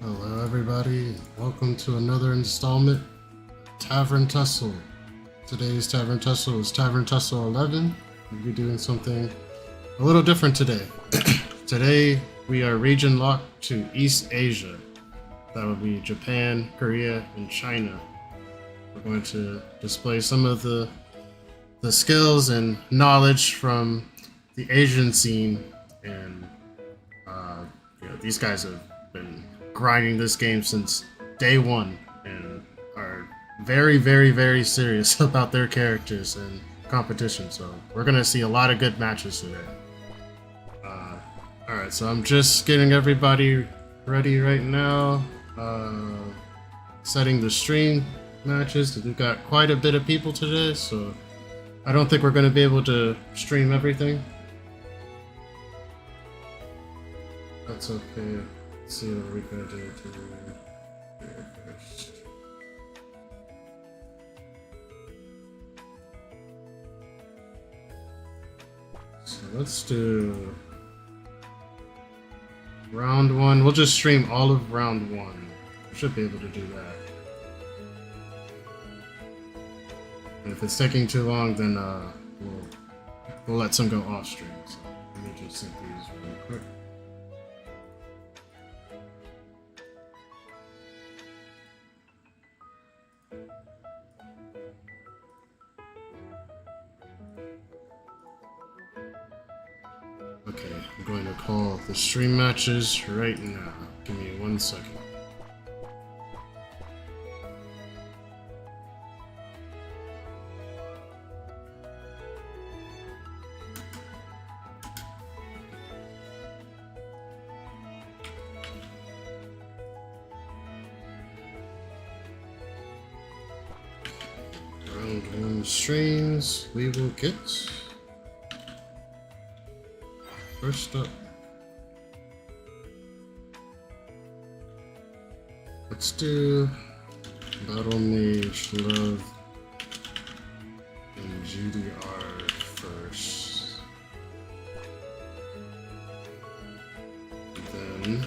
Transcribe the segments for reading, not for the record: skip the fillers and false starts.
Hello everybody, welcome to another installment, Tavern Tussle. Today's Tavern Tussle is Tavern Tussle 11. We'll be doing something a little different today. Today we are region locked to East Asia. That would be Japan, Korea, and China. We're going to display some of the skills and knowledge from the Asian scene, and these guys have been grinding this game since day one and are very, very, very serious about their characters and competition. So we're gonna see a lot of good matches today. Alright, so I'm just getting everybody ready right now. Setting the stream matches. We've got quite a bit of people today, so I don't think we're gonna be able to stream everything. That's okay. Let's see what we can do here first. So let's do round one. We'll just stream all of round one. We should be able to do that. And if it's taking too long, then we'll let some go off stream. So let me just set these really quick. Okay, I'm going to call the stream matches right now. Give me 1 second. Round one streams, we will get. First up, let's do Battle Mage Love and GDR first. Then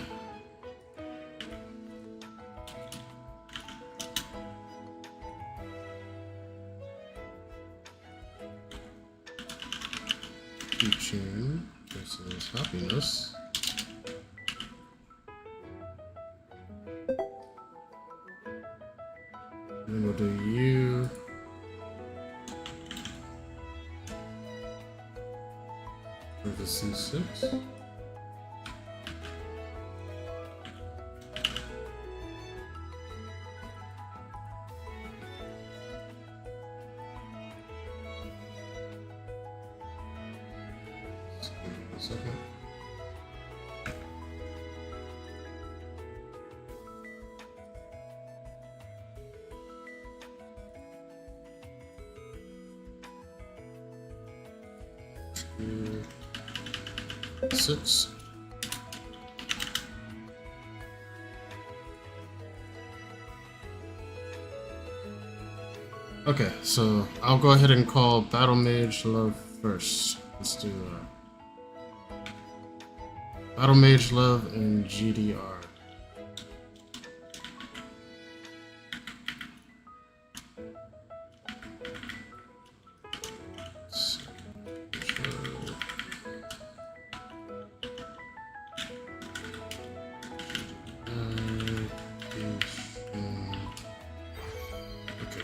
teaching versus happiness. Then we'll do you for the C6. Second. Two, 6. Okay, so I'll go ahead and call Battle Mage Love first. Let's do Battle Mage Love and GDR.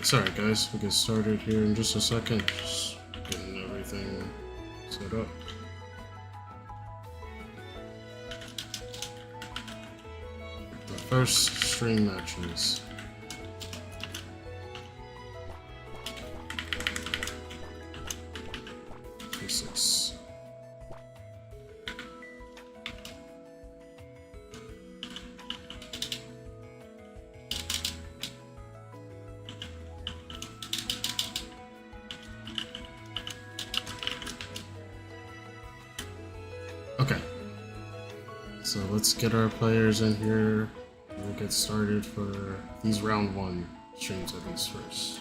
Sorry guys, we'll get started here in just a second. Just getting everything set up. The first stream matches. Six. Okay, so let's get our players in here. We'll get started for these round 1 streams at least first.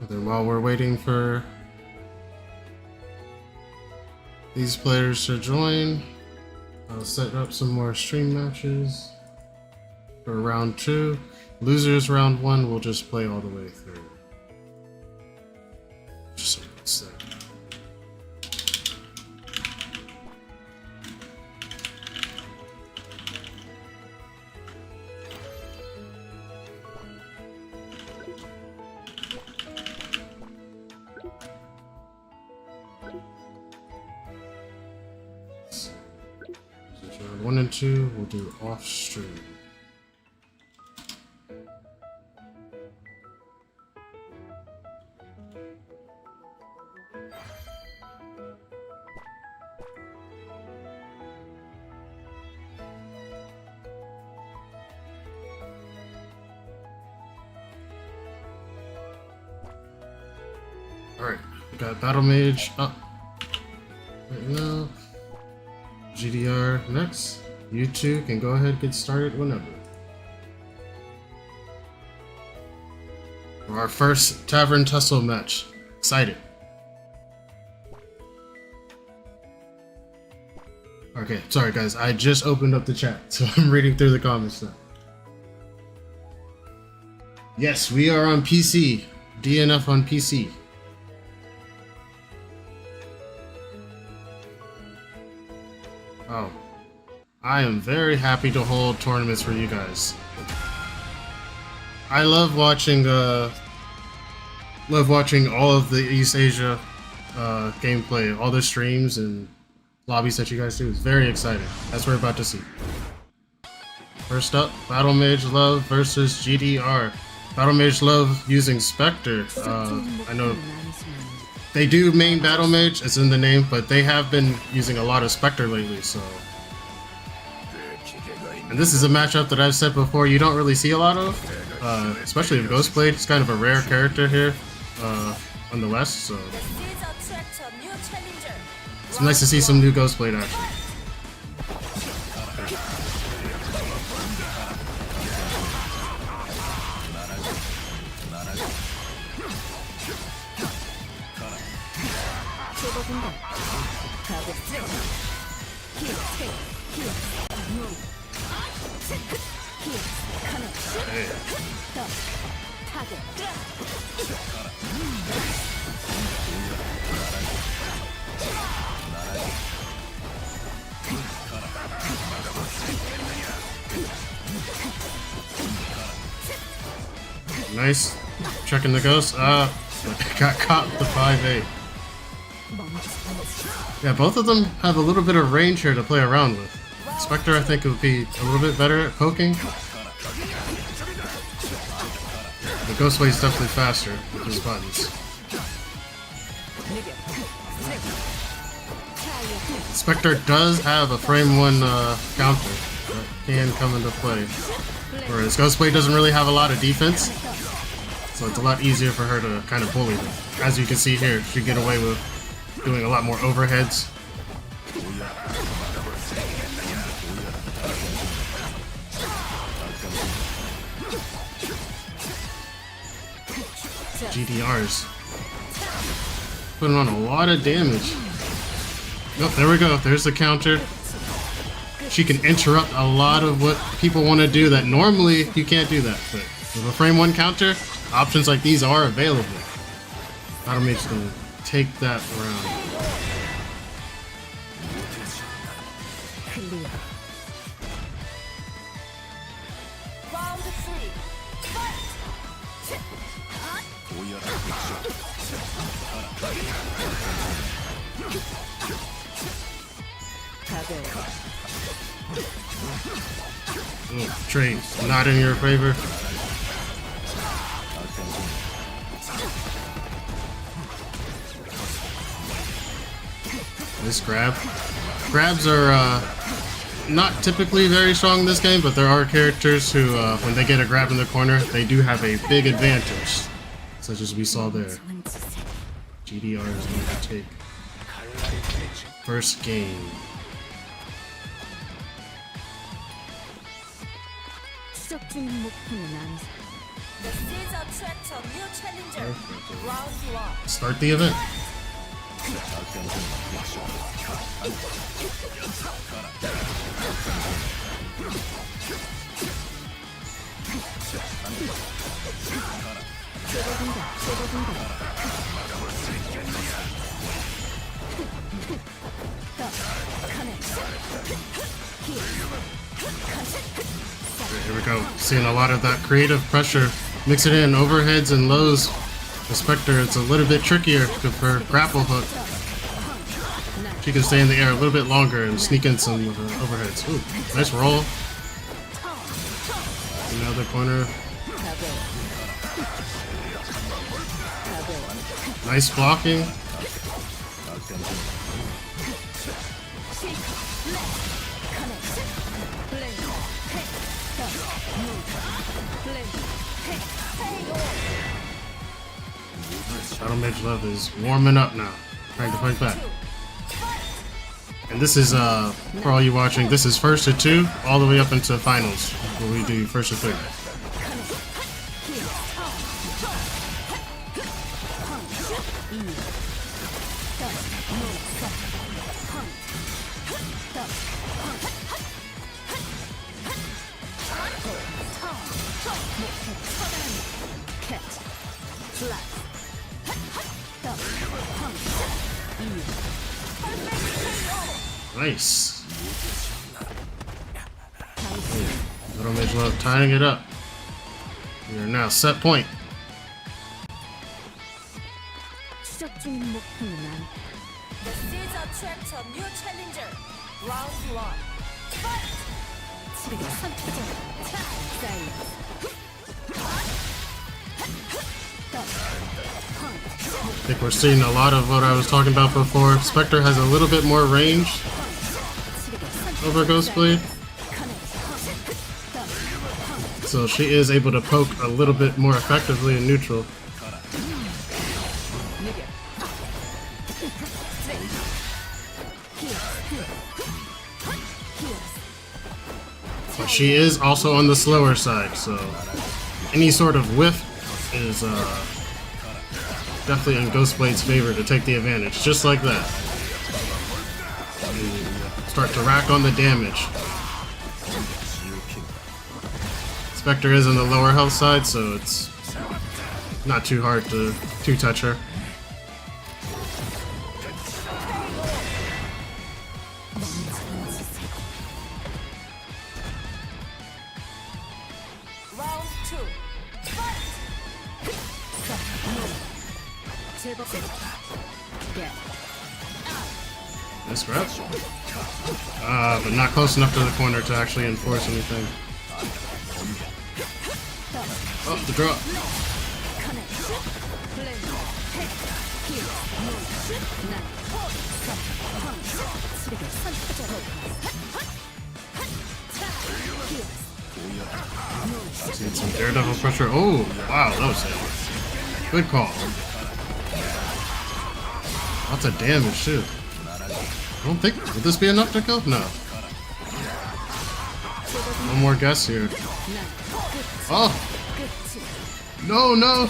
Then while we're waiting for these players to join, I'll set up some more stream matches for round 2. Losers round 1 will just play all the way through. Just so it's there. Round 1 and 2 we'll do off stream. Alright, we got Battle Mage up right now. GDR next. You two can go ahead and get started whenever. For our first Tavern Tussle match. Excited. Okay, sorry guys, I just opened up the chat, so I'm reading through the comments now. Yes, we are on PC. DNF on PC. Oh, I am very happy to hold tournaments for you guys. I love watching all of the East Asia gameplay, all the streams and lobbies that you guys do. It's very exciting. That's what we're about to see. First up, Battle Mage Love versus GDR. Battle Mage Love using Spectre. I know they do main Battle Mage, it's in the name, but they have been using a lot of Spectre lately, so. And this is a matchup that I've said before you don't really see a lot of, especially with Ghostblade. It's kind of a rare character here on the West, so. It's nice to see some new Ghostblade action. Hey. Nice. Checking the ghost. Got caught with the 5-8. Yeah, both of them have a little bit of range here to play around with. Spectre, I think, would be a little bit better at poking. The Ghostblade's definitely faster with his buttons. Spectre does have a frame 1 counter that can come into play, whereas Ghostblade doesn't really have a lot of defense, so it's a lot easier for her to kind of bully them. As you can see here, she can get away with doing a lot more overheads. GDRs. Putting on a lot of damage. Oh, there we go. There's the counter. She can interrupt a lot of what people want to do that normally you can't do that. But with a frame 1 counter, options like these are available. Automate's gonna take that round. Round 3. Fight! Oh, trade not in your favor. This grab. Grabs are not typically very strong in this game, but there are characters who, when they get a grab in the corner, they do have a big advantage, such as we saw there. GDR is going to take first game. This is a threat to new challenger. Round 1. Start the event. Here we go. Seeing a lot of that creative pressure. Mix it in, overheads and lows. The Spectre, it's a little bit trickier for grapple hook. She can stay in the air a little bit longer and sneak in some overheads. Ooh, nice roll. Another corner. Nice blocking. Shadow Mage Love is warming up now, trying to fight back. And this is, for all you watching, this is first to 2, all the way up into finals, where we do first to 3. Nice. Little Mage Love tying it up. We are now set point. This is a threat to new challenger. Round 1. Fight! I think we're seeing a lot of what I was talking about before. Spectre has a little bit more range over Ghostblade, so she is able to poke a little bit more effectively in neutral. But she is also on the slower side, so any sort of whiff is definitely in Ghostblade's favor to take the advantage, just like that. And start to rack on the damage. Spectre is on the lower health side, so it's not too hard to two-touch her. Round 2. Fight! Nice grab. But not close enough to the corner to actually enforce anything. Oh, the drop. Need some daredevil pressure. Oh, wow, that was it. Good call. Lots of damage too. I don't think, would this be enough to kill? No. One more guess here. Oh! No, no!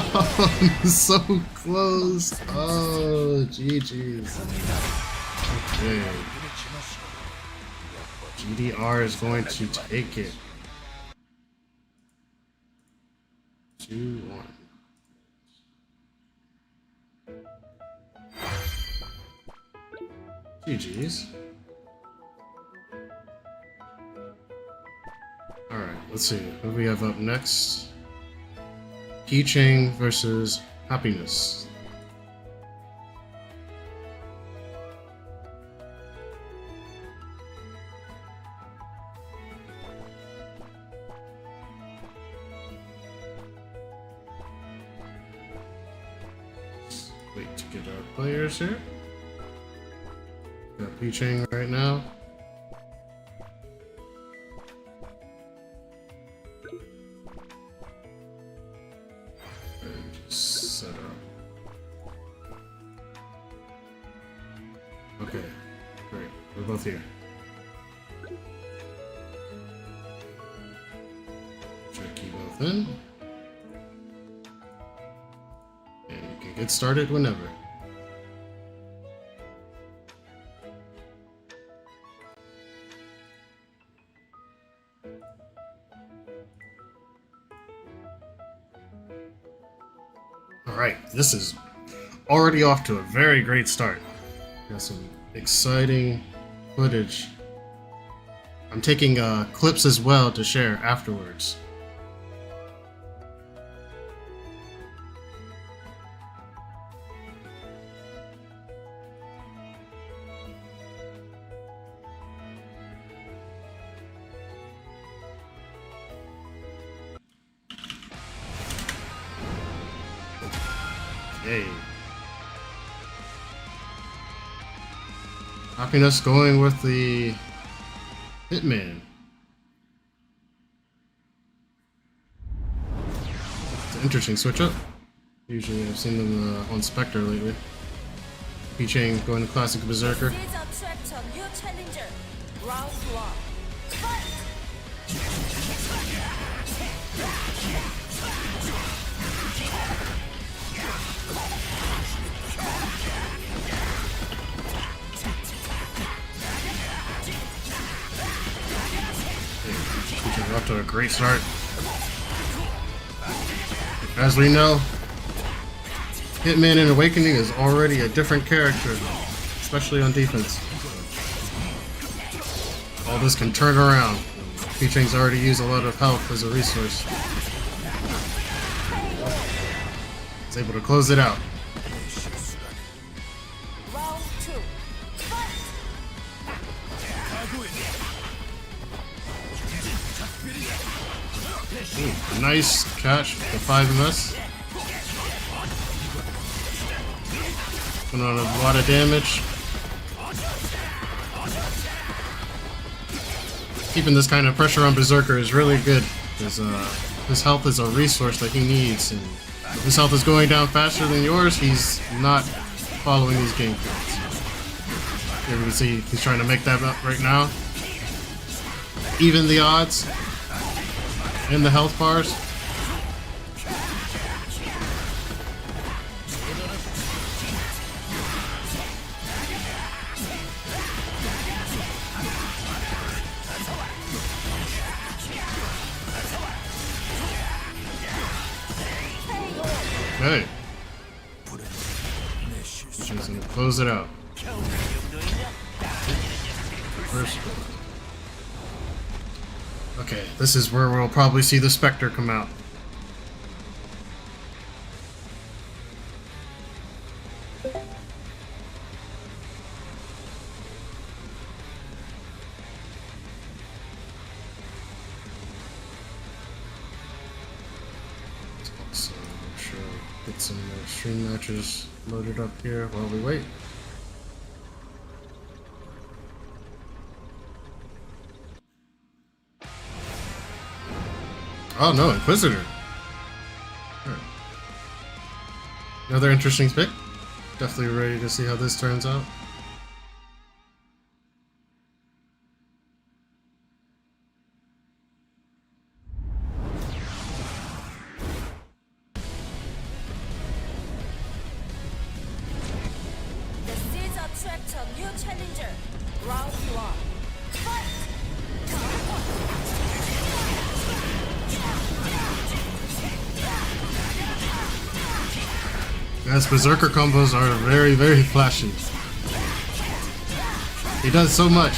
Oh, so close. Oh, GG's. Okay. GDR is going to take it. 2-1. GG's. Alright, let's see. Who do we have up next? Keychain versus Happiness. Wait to get our players here. Got Keychain right now. Set up. Okay, great. We're both here. Check you both in. And you can get started whenever. Alright, this is already off to a very great start. Got some exciting footage. I'm taking clips as well to share afterwards. Hey. Happiness going with the Hitman. It's an interesting switch up. Usually I've seen them on Spectre lately. Keychain going to Classic Berserker. This attracts a new challenger. Round 1. Fight! We're off to a great start. As we know, Hitman in Awakening is already a different character, especially on defense. All this can turn around. Keychain's already used a lot of health as a resource. He's able to close it out. Round 2. Fight! Ooh, nice catch, the 5MS. Putting on a lot of damage. Keeping this kind of pressure on Berserker is really good, because his health is a resource that he needs, and if his health is going down faster than yours, he's not following these game plans. Here we can see he's trying to make that up right now. Even the odds in the health bars. Okay. She's gonna close it out. First. Okay, this is where we'll probably see the Spectre come out. So I'm sure I'll get some more stream matches loaded up here while we wait. Oh no, Inquisitor. Right. Another interesting pick. Definitely ready to see how this turns out. new challenger. Round 1. Fight! Yes, Berserker combos are very, very flashy. He does so much.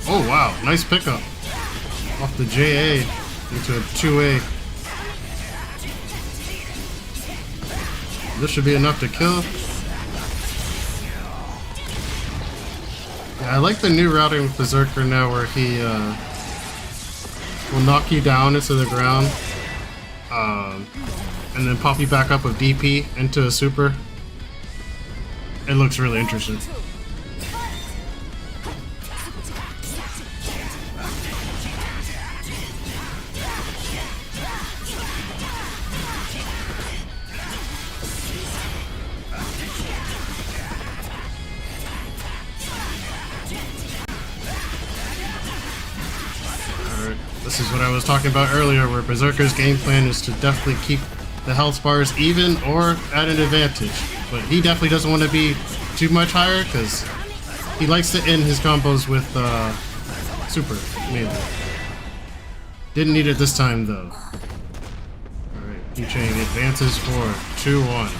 Oh wow, nice pickup. Off the JA into a 2A. This should be enough to kill. Yeah, I like the new routing with Berserker now where he will knock you down into the ground and then pop you back up with DP into a super. It looks really interesting. This is what I was talking about earlier, where Berserker's game plan is to definitely keep the health bars even or at an advantage. But he definitely doesn't want to be too much higher because he likes to end his combos with super, mainly. Didn't need it this time though. Alright, P-Chain advances for 2-1.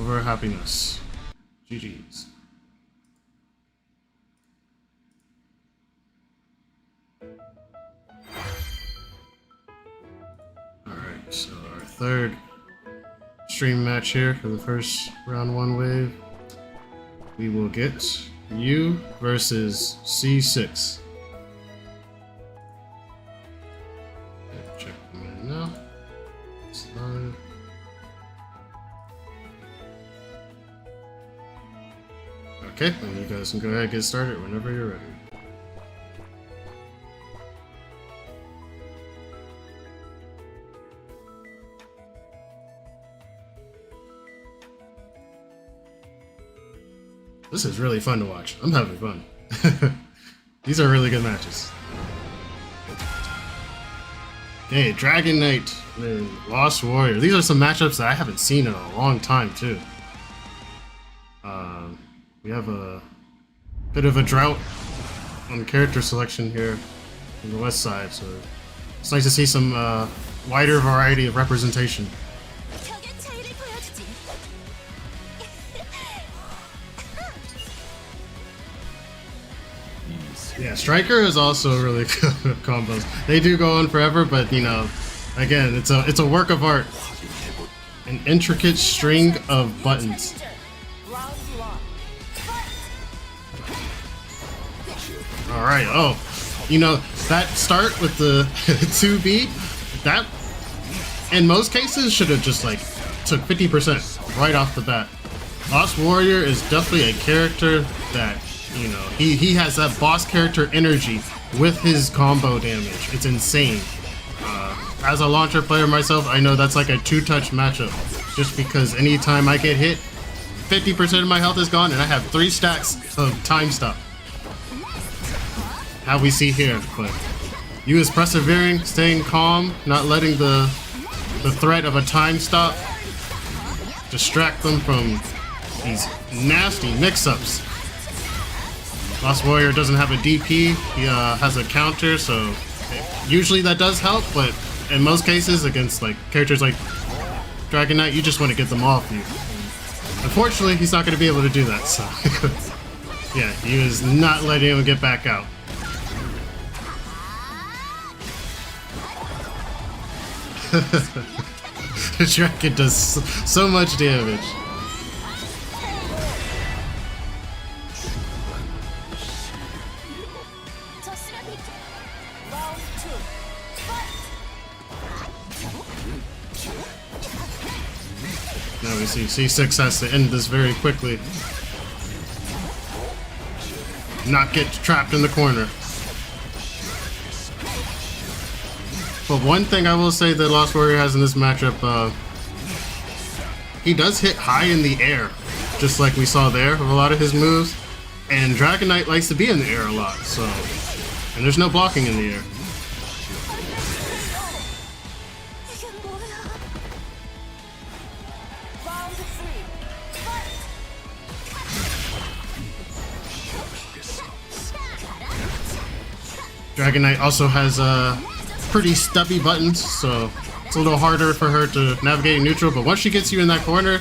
Over happiness. GG's. So our third stream match here for the first round 1 wave. We will get you versus C6. Check them in now. It's live. Okay, and you guys can go ahead and get started whenever you're ready. This is really fun to watch. I'm having fun. These are really good matches. Okay, Dragon Knight and Lost Warrior. These are some matchups that I haven't seen in a long time, too. We have a bit of a drought on character selection here on the west side, so it's nice to see some wider variety of representation. Yeah, Striker is also really good with combos. They do go on forever, but you know, again, it's a work of art. An intricate string of buttons. Alright, oh. You know, that start with the 2B, that in most cases should have just like took 50% right off the bat. Lost Warrior is definitely a character that, you know, he has that boss character energy with his combo damage. It's insane. As a launcher player myself, I know that's like a 2-touch matchup. Just because anytime I get hit, 50% of my health is gone and I have 3 stacks of time stop. How we see here, but you is persevering, staying calm, not letting the threat of a time stop distract them from these nasty mix-ups. Lost Warrior doesn't have a DP, he has a counter, so usually that does help, but in most cases against like characters like Dragon Knight, you just want to get them off you. Unfortunately, he's not going to be able to do that, so yeah, he is not letting him get back out. The dragon does so much damage. Now we see C6 has to end this very quickly. Not get trapped in the corner. But one thing I will say that Lost Warrior has in this matchup, he does hit high in the air, just like we saw there with a lot of his moves. And Dragon Knight likes to be in the air a lot, so... And there's no blocking in the air. Dragon Knight also has pretty stubby buttons, so it's a little harder for her to navigate in neutral. But once she gets you in that corner,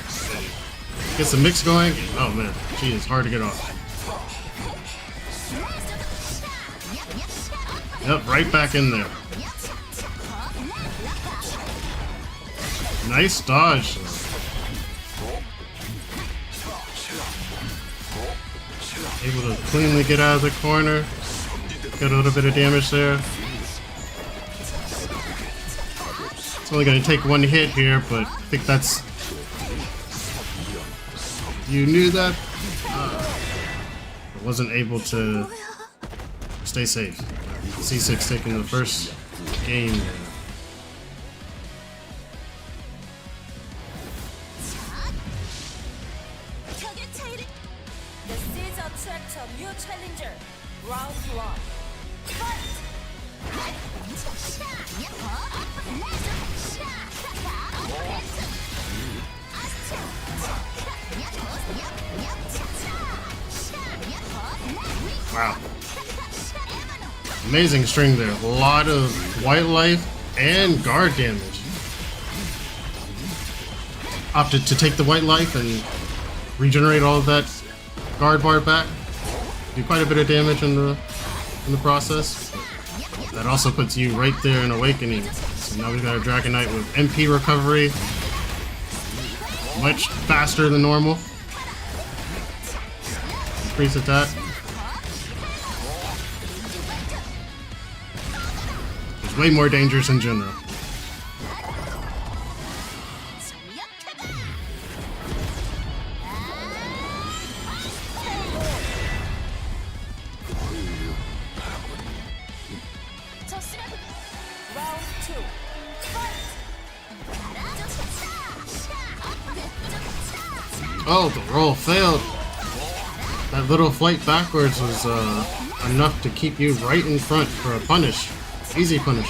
gets the mix going, oh man, she is hard to get off. Yep, right back in there. Nice dodge. Able to cleanly get out of the corner. Get a little bit of damage there. It's only going to take one hit here, but I think that's... You knew that? I wasn't able to stay safe. C6 taking the first game. The seeds attract a new challenger. Round 1. Fight! Wow. Amazing string there. A lot of white life and guard damage. Opted to take the white life and regenerate all of that guard bar back. Do quite a bit of damage in the process. That also puts you right there in Awakening. So now we've got a Dragon Knight with MP recovery. Much faster than normal. Increase attack. It's way more dangerous in general. Round 2. Fight! Oh, the roll failed. That little flight backwards was enough to keep you right in front for a punish. Easy punish.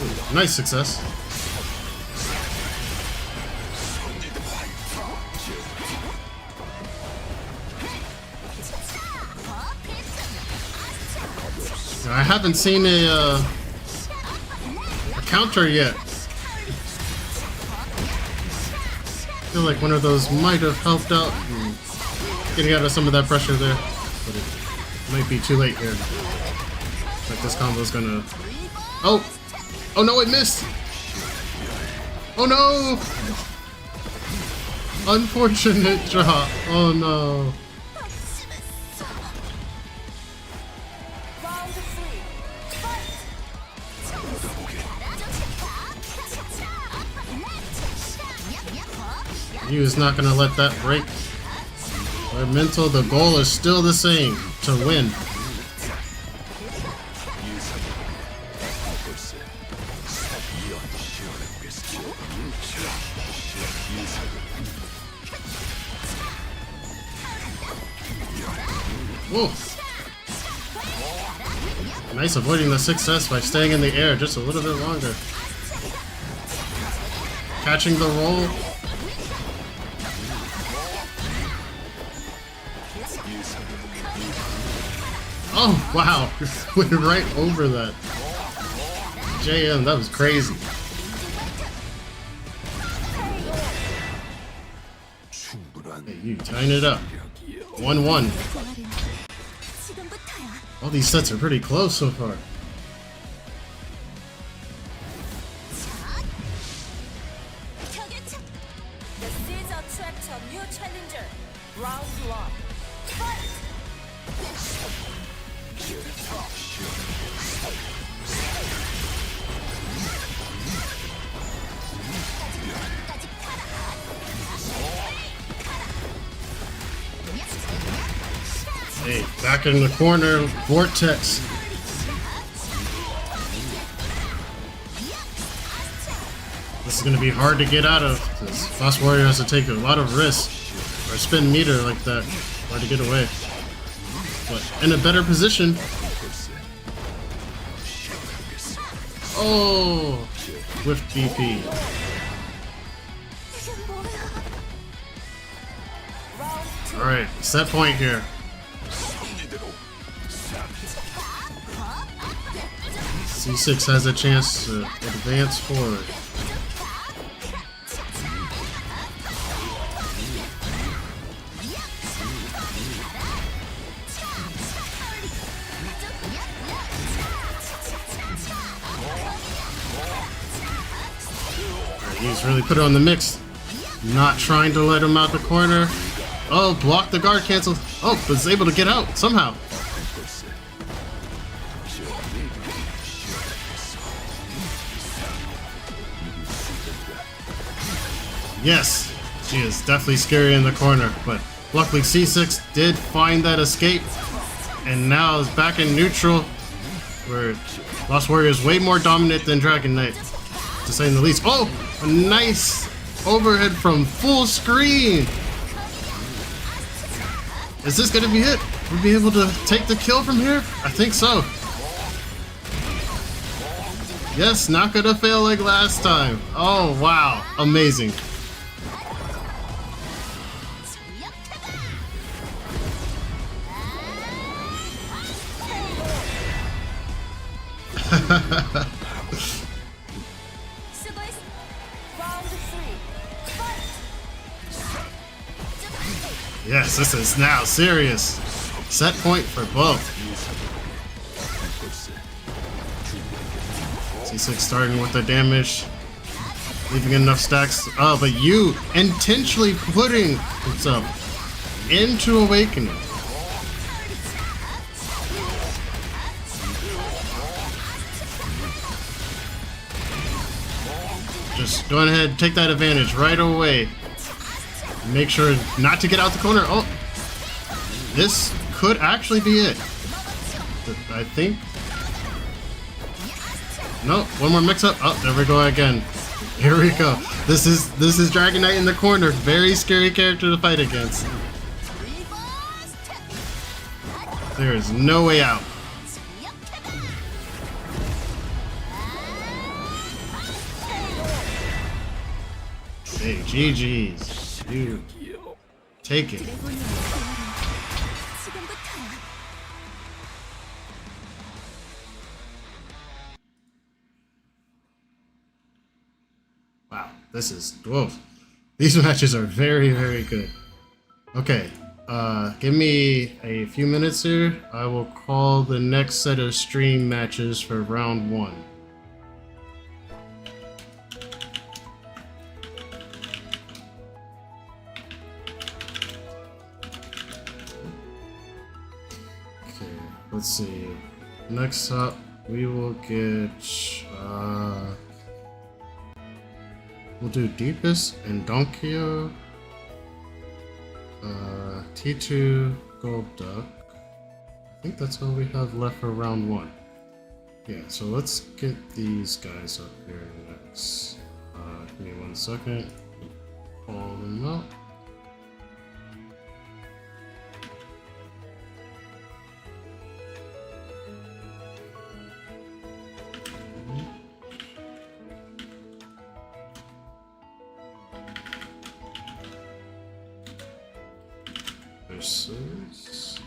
Ooh, nice success. I haven't seen a counter yet. I feel like one of those might have helped out in getting out of some of that pressure there, but it might be too late here. Like this combo is gonna... Oh! Oh no, it missed! Oh no! Unfortunate drop. Oh no. Round 3. Fight! You is not gonna let that break. Our mental, the goal is still the same, to win. Whoa. Nice avoiding the success by staying in the air just a little bit longer. Catching the roll. Oh, wow. Went right over that. JM, that was crazy. Hey, you tying it up. 1-1. All these sets are pretty close so far. The seeds attract a new challenger. Round 1. Fight! Hey, back in the corner, Vortex. This is going to be hard to get out of, because Fast Warrior has to take a lot of risks, or spin meter like that, hard to get away. But in a better position. Oh, with DP. All right, set point here. C6 has a chance to advance forward. He's really put it on the mix. Not trying to let him out the corner. Oh, blocked the guard, canceled. Oh, was able to get out somehow. Yes, she is definitely scary in the corner, but luckily C6 did find that escape and now is back in neutral, where Lost Warrior is way more dominant than Dragon Knight, to say the least. Oh, a nice overhead from full screen. Is this gonna be it? We'll be able to take the kill from here? I think so. Yes, not gonna fail like last time. Oh wow, amazing. Yes, this is now serious. Set point for both. C6 starting with the damage, leaving enough stacks. Oh, but you intentionally putting itself into Awakening. Just go ahead, take that advantage right away. Make sure not to get out the corner. Oh, this could actually be it. I think. No, one more mix-up. Oh, there we go again. Here we go. This is Dragon Knight in the corner. Very scary character to fight against. There is no way out. Hey, GG's. You take it. Wow, this is whoa. These matches are very, very good. Okay, give me a few minutes here. I will call the next set of stream matches for round 1. Let's see. Next up, we will get. We'll do Deepest and Donkio. T2 Gold Duck. I think that's all we have left for round 1. Yeah, so let's get these guys up here next. Give me 1 second. Call them up. Versus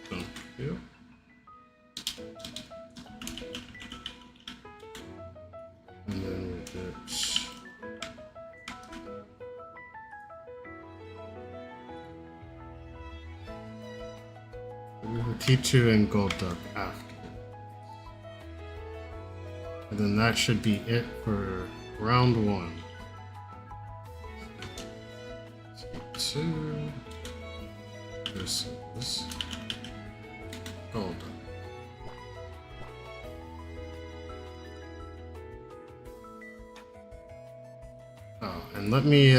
Donkio. And then we get T2 and Gold Duck after. And then that should be it for round 1. T2 versus Gold Duck. Oh, and let me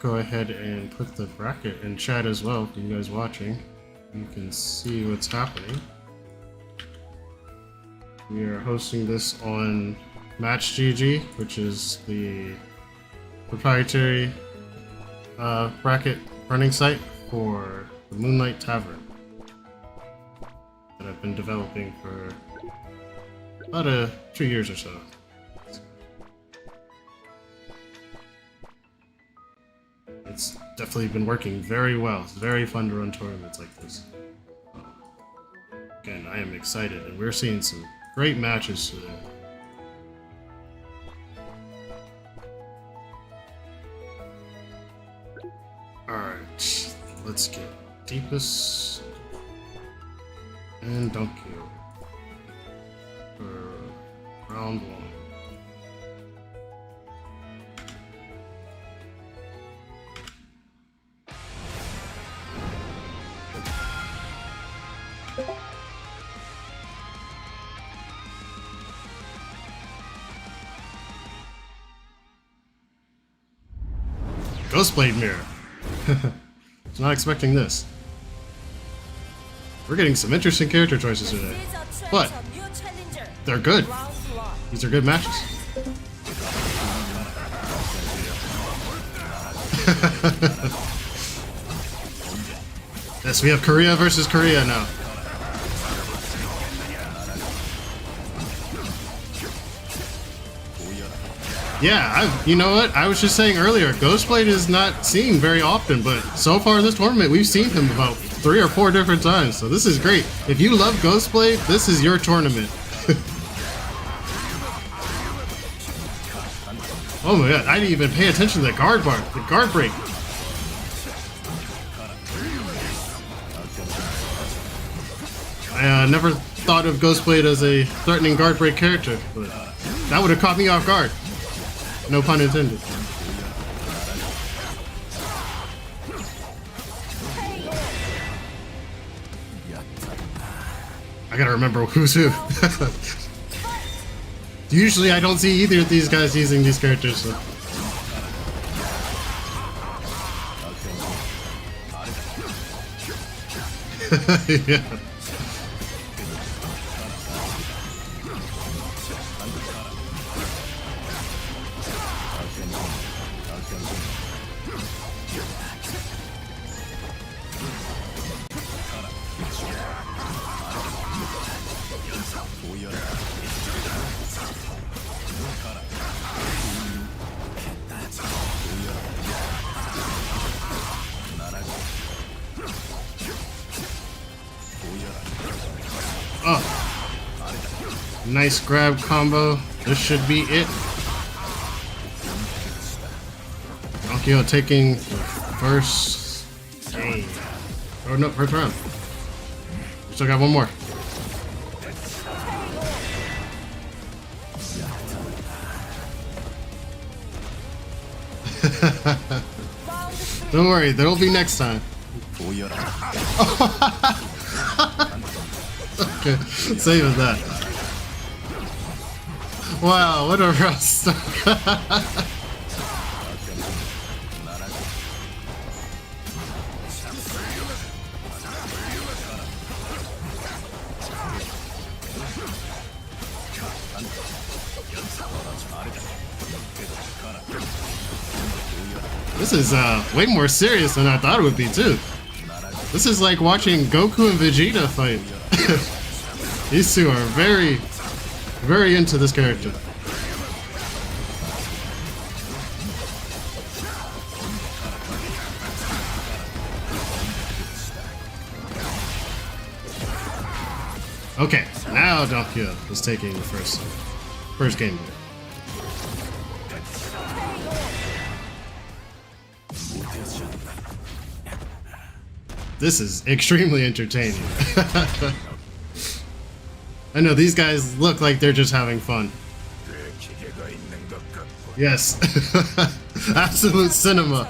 go ahead and put the bracket in chat as well for you guys watching. You can see what's happening. We are hosting this on MatchGG, which is the proprietary bracket running site for the Moonlight Tavern that I've been developing for about 2 years or so. It's definitely been working very well. It's very fun to run tournaments like this. Again, I am excited, and we're seeing some great matches today. Alright, let's get Deepest and Donkey for round 1. Ghostblade Mirror. Was not expecting this. We're getting some interesting character choices today, but they're good. These are good matches. Yes, we have Korea versus Korea now. Yeah, you know what? I was just saying earlier, Ghostblade is not seen very often, but so far this tournament, we've seen him about 3 or 4 different times, so this is great. If you love Ghostblade, this is your tournament. Oh my god, I didn't even pay attention to the guard bar, the guard break. I never thought of Ghostblade as a threatening guard break character, but that would have caught me off guard. No pun intended. I gotta remember who's who. Usually I don't see either of these guys using these characters, so. Yeah. Oh, nice grab combo. This should be it. Donkey taking the first game. Oh no, first round. We still got one more. Don't worry, there'll be next time. Okay, save that. Wow, what a rust. This is way more serious than I thought it would be too. This is like watching Goku and Vegeta fight. These two are very, very into this character. Okay, now Donkey is taking the first game. This is extremely entertaining. I know these guys look like they're just having fun. Yes. Absolute cinema.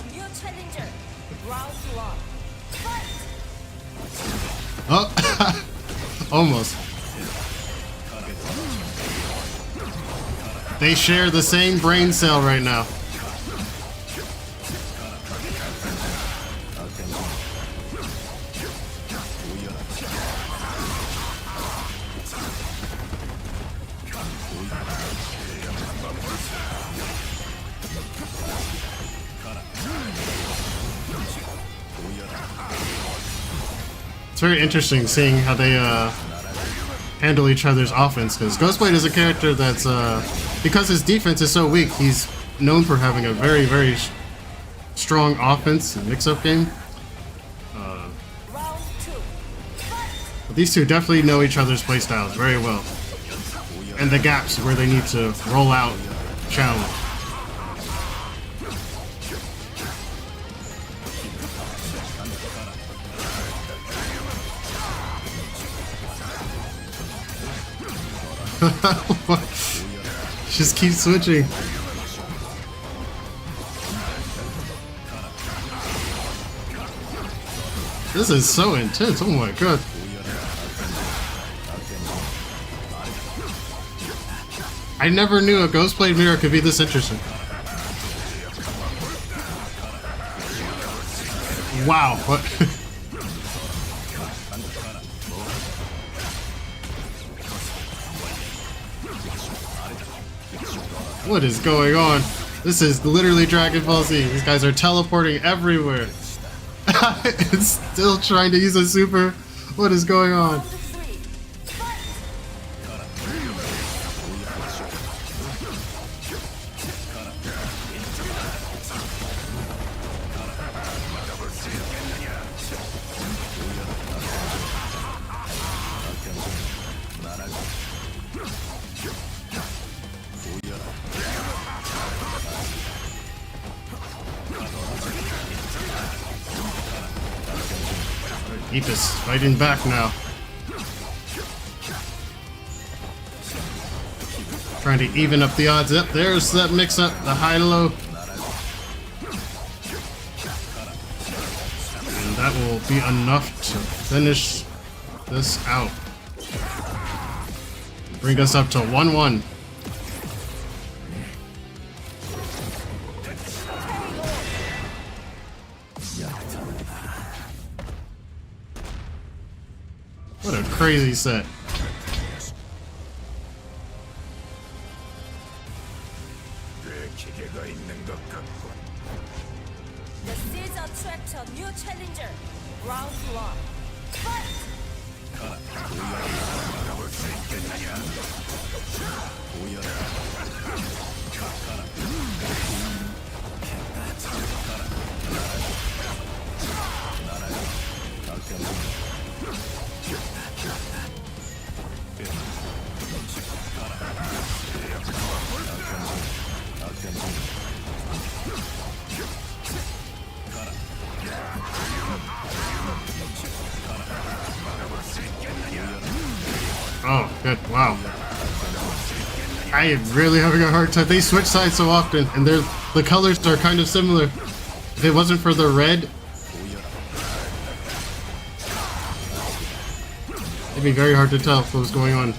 Oh, almost. They share the same brain cell right now. It's very interesting seeing how they handle each other's offense, because Ghostblade is a character that's because his defense is so weak, he's known for having a very, very strong offense and mix-up game. But these two definitely know each other's playstyles very well, and the gaps where they need to roll out challenge. Just keep switching. This is so intense. Oh my god. I never knew a Ghostblade mirror could be this interesting. Wow. What? What is going on? This is literally Dragon Ball Z. These guys are teleporting everywhere. It's still trying to use a super. What is going on? Deepest fighting back now. Trying to even up the odds. Up there's that mix up, the high to low. And that will be enough to finish this out. Bring us up to 1-1. What a crazy set. The seeds attract a new challenger. Round 1. Fight! Oh, good. Wow. I am really having a hard time. They switch sides so often, and the colors are kind of similar. If it wasn't for the red, it'd be very hard to tell what was going on.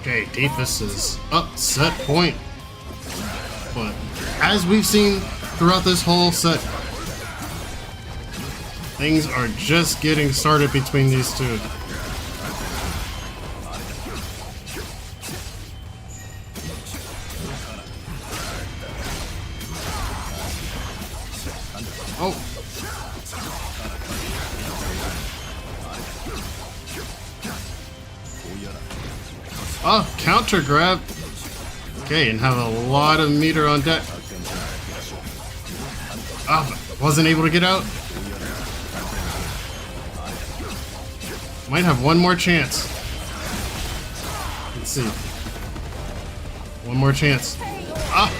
Okay, Deepest is up set point. But as we've seen throughout this whole set, things are just getting started between these two. Oh. Oh, counter grab. Okay, and have a lot of meter on deck. Oh, wasn't able to get out. Might have one more chance. Let's see. One more chance. Ah!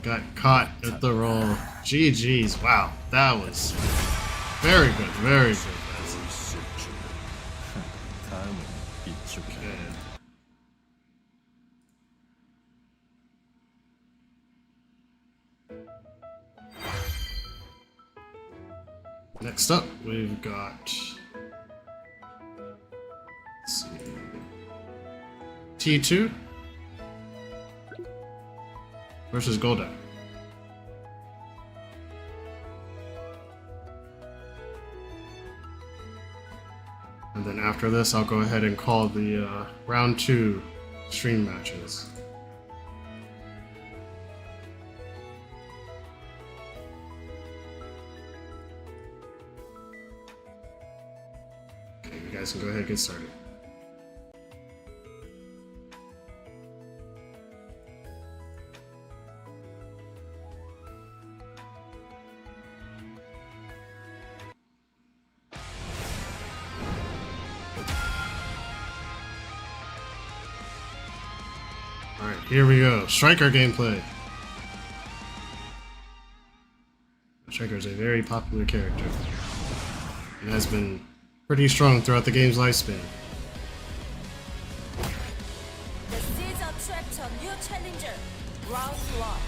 Got caught at the roll. GG's. Wow, that was very good, very good. Next up, we've got, let's see, T2 versus Golda. And then after this, I'll go ahead and call the round 2 stream matches. Okay, you guys can go ahead and get started. Alright, here we go. Striker gameplay. Striker is a very popular character and has been pretty strong throughout the game's lifespan. The seeds attract a new challenger. Round 1.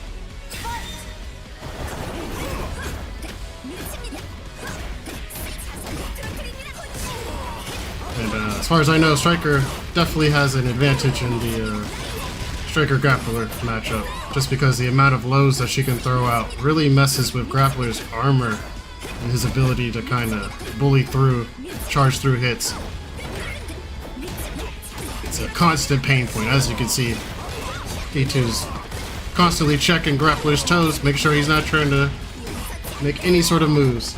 Fight! And as far as I know, Striker definitely has an advantage in the Striker Grappler matchup, just because the amount of lows that she can throw out really messes with Grappler's armor and his ability to kind of bully through, charge through hits. It's a constant pain point, as you can see. T2's constantly checking Grappler's toes, make sure he's not trying to make any sort of moves.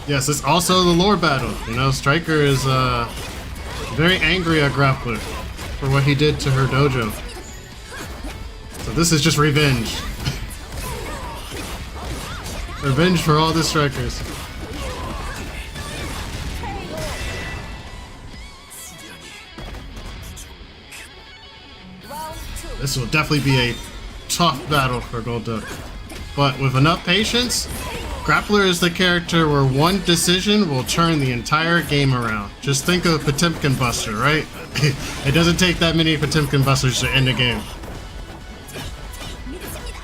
Yes, it's also the lore battle. You know, Striker is very angry at Grappler for what he did to her dojo. So this is just revenge. Revenge for all the Strikers. Round 2. This will definitely be a tough battle for Golduck. But with enough patience, Grappler is the character where one decision will turn the entire game around. Just think of Potemkin Buster, right? It doesn't take that many Potemkin Busters to end a game.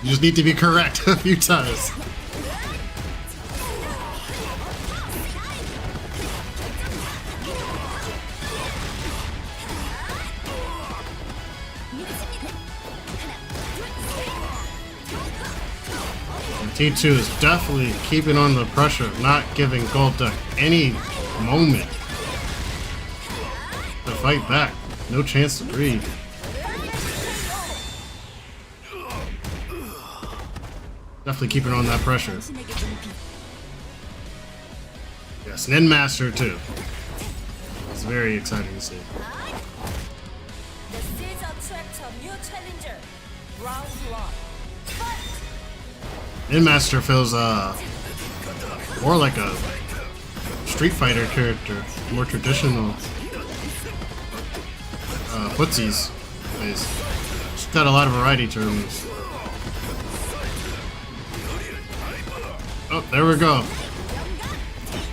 You just need to be correct a few times. T2 is definitely keeping on the pressure, not giving Golduck any moment to fight back. No chance to breathe. Definitely keeping on that pressure. Yes, Nin Master too. It's very exciting to see. The seeds attract a new challenger. Round 1. Fight! Nin Master feels more like a Street Fighter character, more traditional footsies. She's got a lot of variety to her moves. Oh, there we go.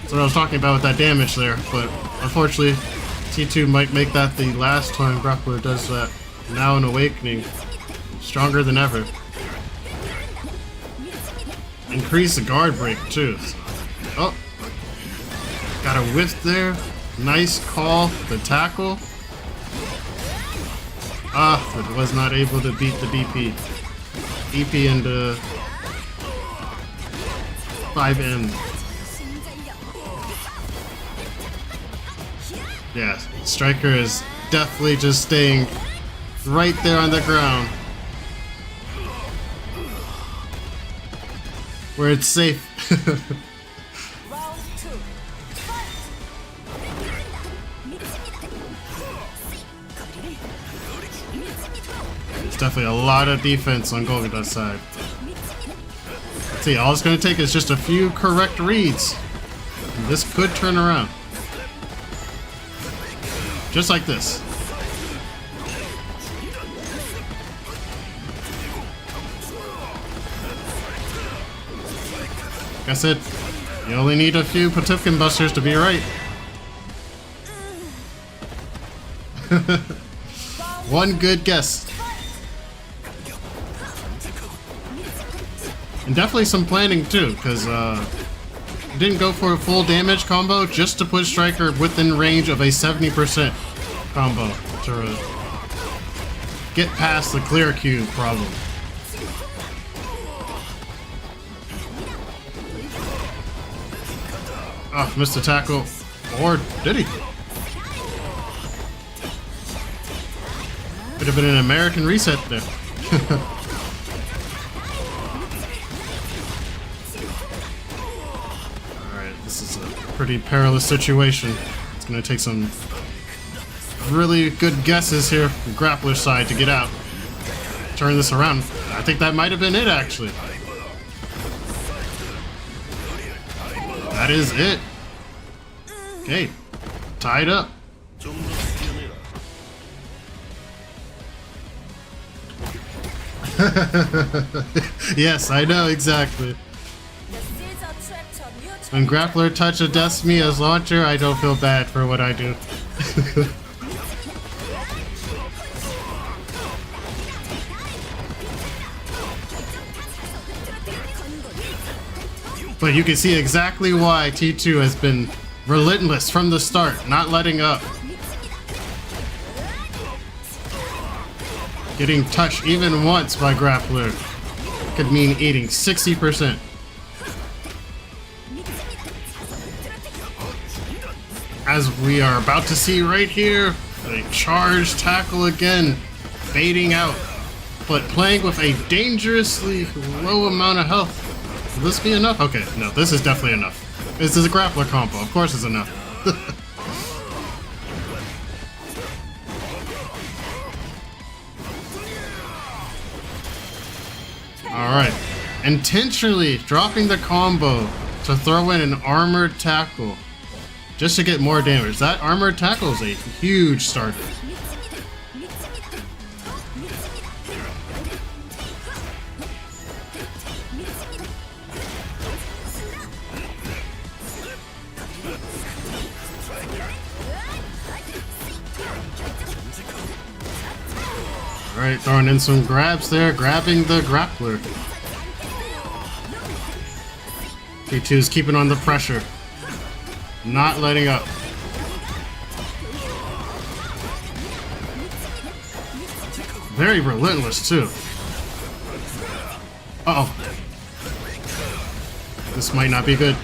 That's what I was talking about with that damage there, but unfortunately T2 might make that the last time Grappler does that. Now in Awakening, stronger than ever. Increase the guard break too. Oh, got a whiff there. Nice call. The tackle. But was not able to beat the DP. DP into 5M. Yeah, Striker is definitely just staying right there on the ground, where it's safe. Round 2. There's definitely a lot of defense on Golduck's side. See, all it's going to take is just a few correct reads. And this could turn around. Just like this. Like I said, you only need a few Potemkin Busters to be right. One good guess. And definitely some planning too, because didn't go for a full damage combo just to put Striker within range of a 70% combo to get past the clear cube problem. Oh, missed the tackle. Or did he? Could have been an American reset there. Alright, this is a pretty perilous situation. It's gonna take some really good guesses here from Grappler's side to get out. Turn this around. I think that might have been it, actually. That is it. Okay, tied up. Yes, I know exactly. When Grappler touches me as launcher, I don't feel bad for what I do. But you can see exactly why T2 has been relentless from the start, not letting up. Getting touched even once by Grappler could mean eating 60%. As we are about to see right here, a charge tackle again, baiting out, but playing with a dangerously low amount of health. Will this be enough? Okay, no, this is definitely enough. This is a Grappler combo, of course it's enough. Alright, intentionally dropping the combo to throw in an armored tackle just to get more damage. That armored tackle is a huge starter. Alright, throwing in some grabs there, grabbing the Grappler. T2's keeping on the pressure. Not letting up. Very relentless too. Uh-oh. This might not be good. I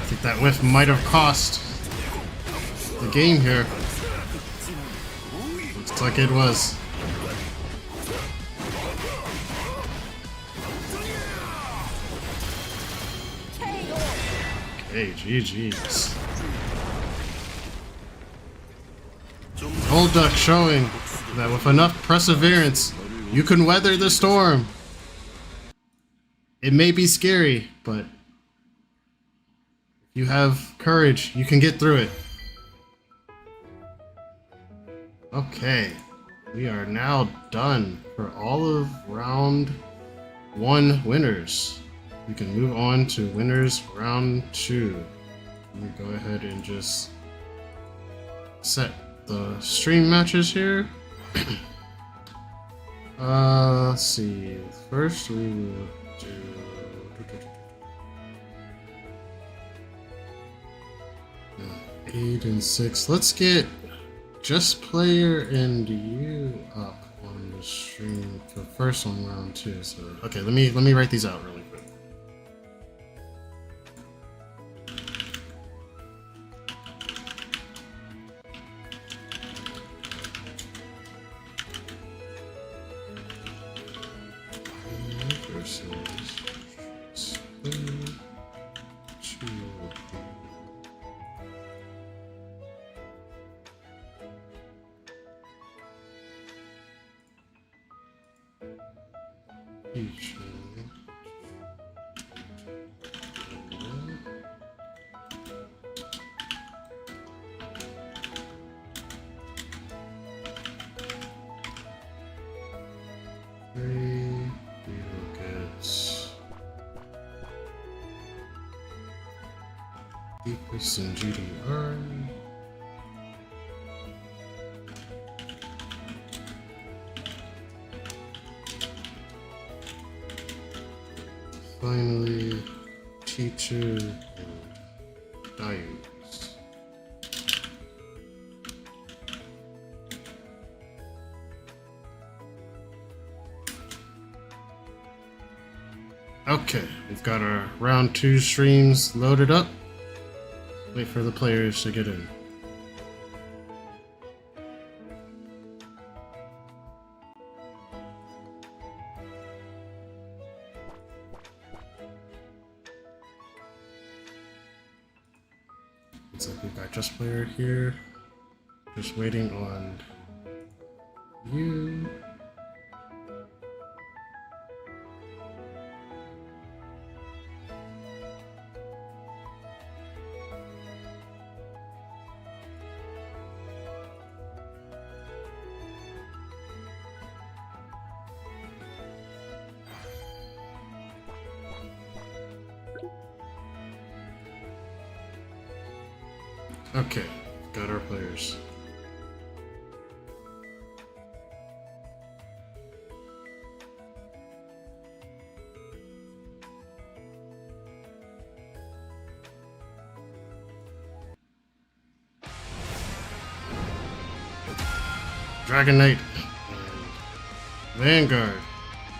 think that whiff might have cost the game here. Looks like it was. Okay, GG's. Old Duck showing that with enough perseverance, you can weather the storm. It may be scary, but if you have courage, you can get through it. Okay, we are now done for all of round 1 winners. We can move on to winners round 2. Let me go ahead and just set the stream matches here. Let's see. First, we will do 8 and 6. Let's get Just Player and you up on the stream for first on round 2. So okay, let me write these out really quick. And GDR. Finally, T2 and Diaries. Okay, we've got our round 2 streams loaded up. Wait for the players to get in. Looks like we've got Just Player here. Just waiting on you. Okay, got our players. Dragon Knight and Vanguard.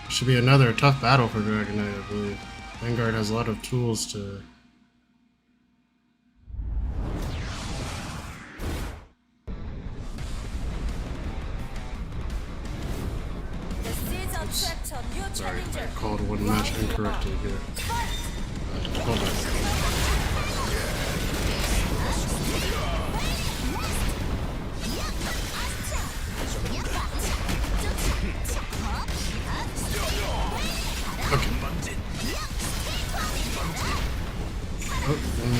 Should be another tough battle for Dragon Knight, I believe. Vanguard has a lot of tools to... Sorry, I called one match incorrectly here. Hold on. Okay. Oh, let me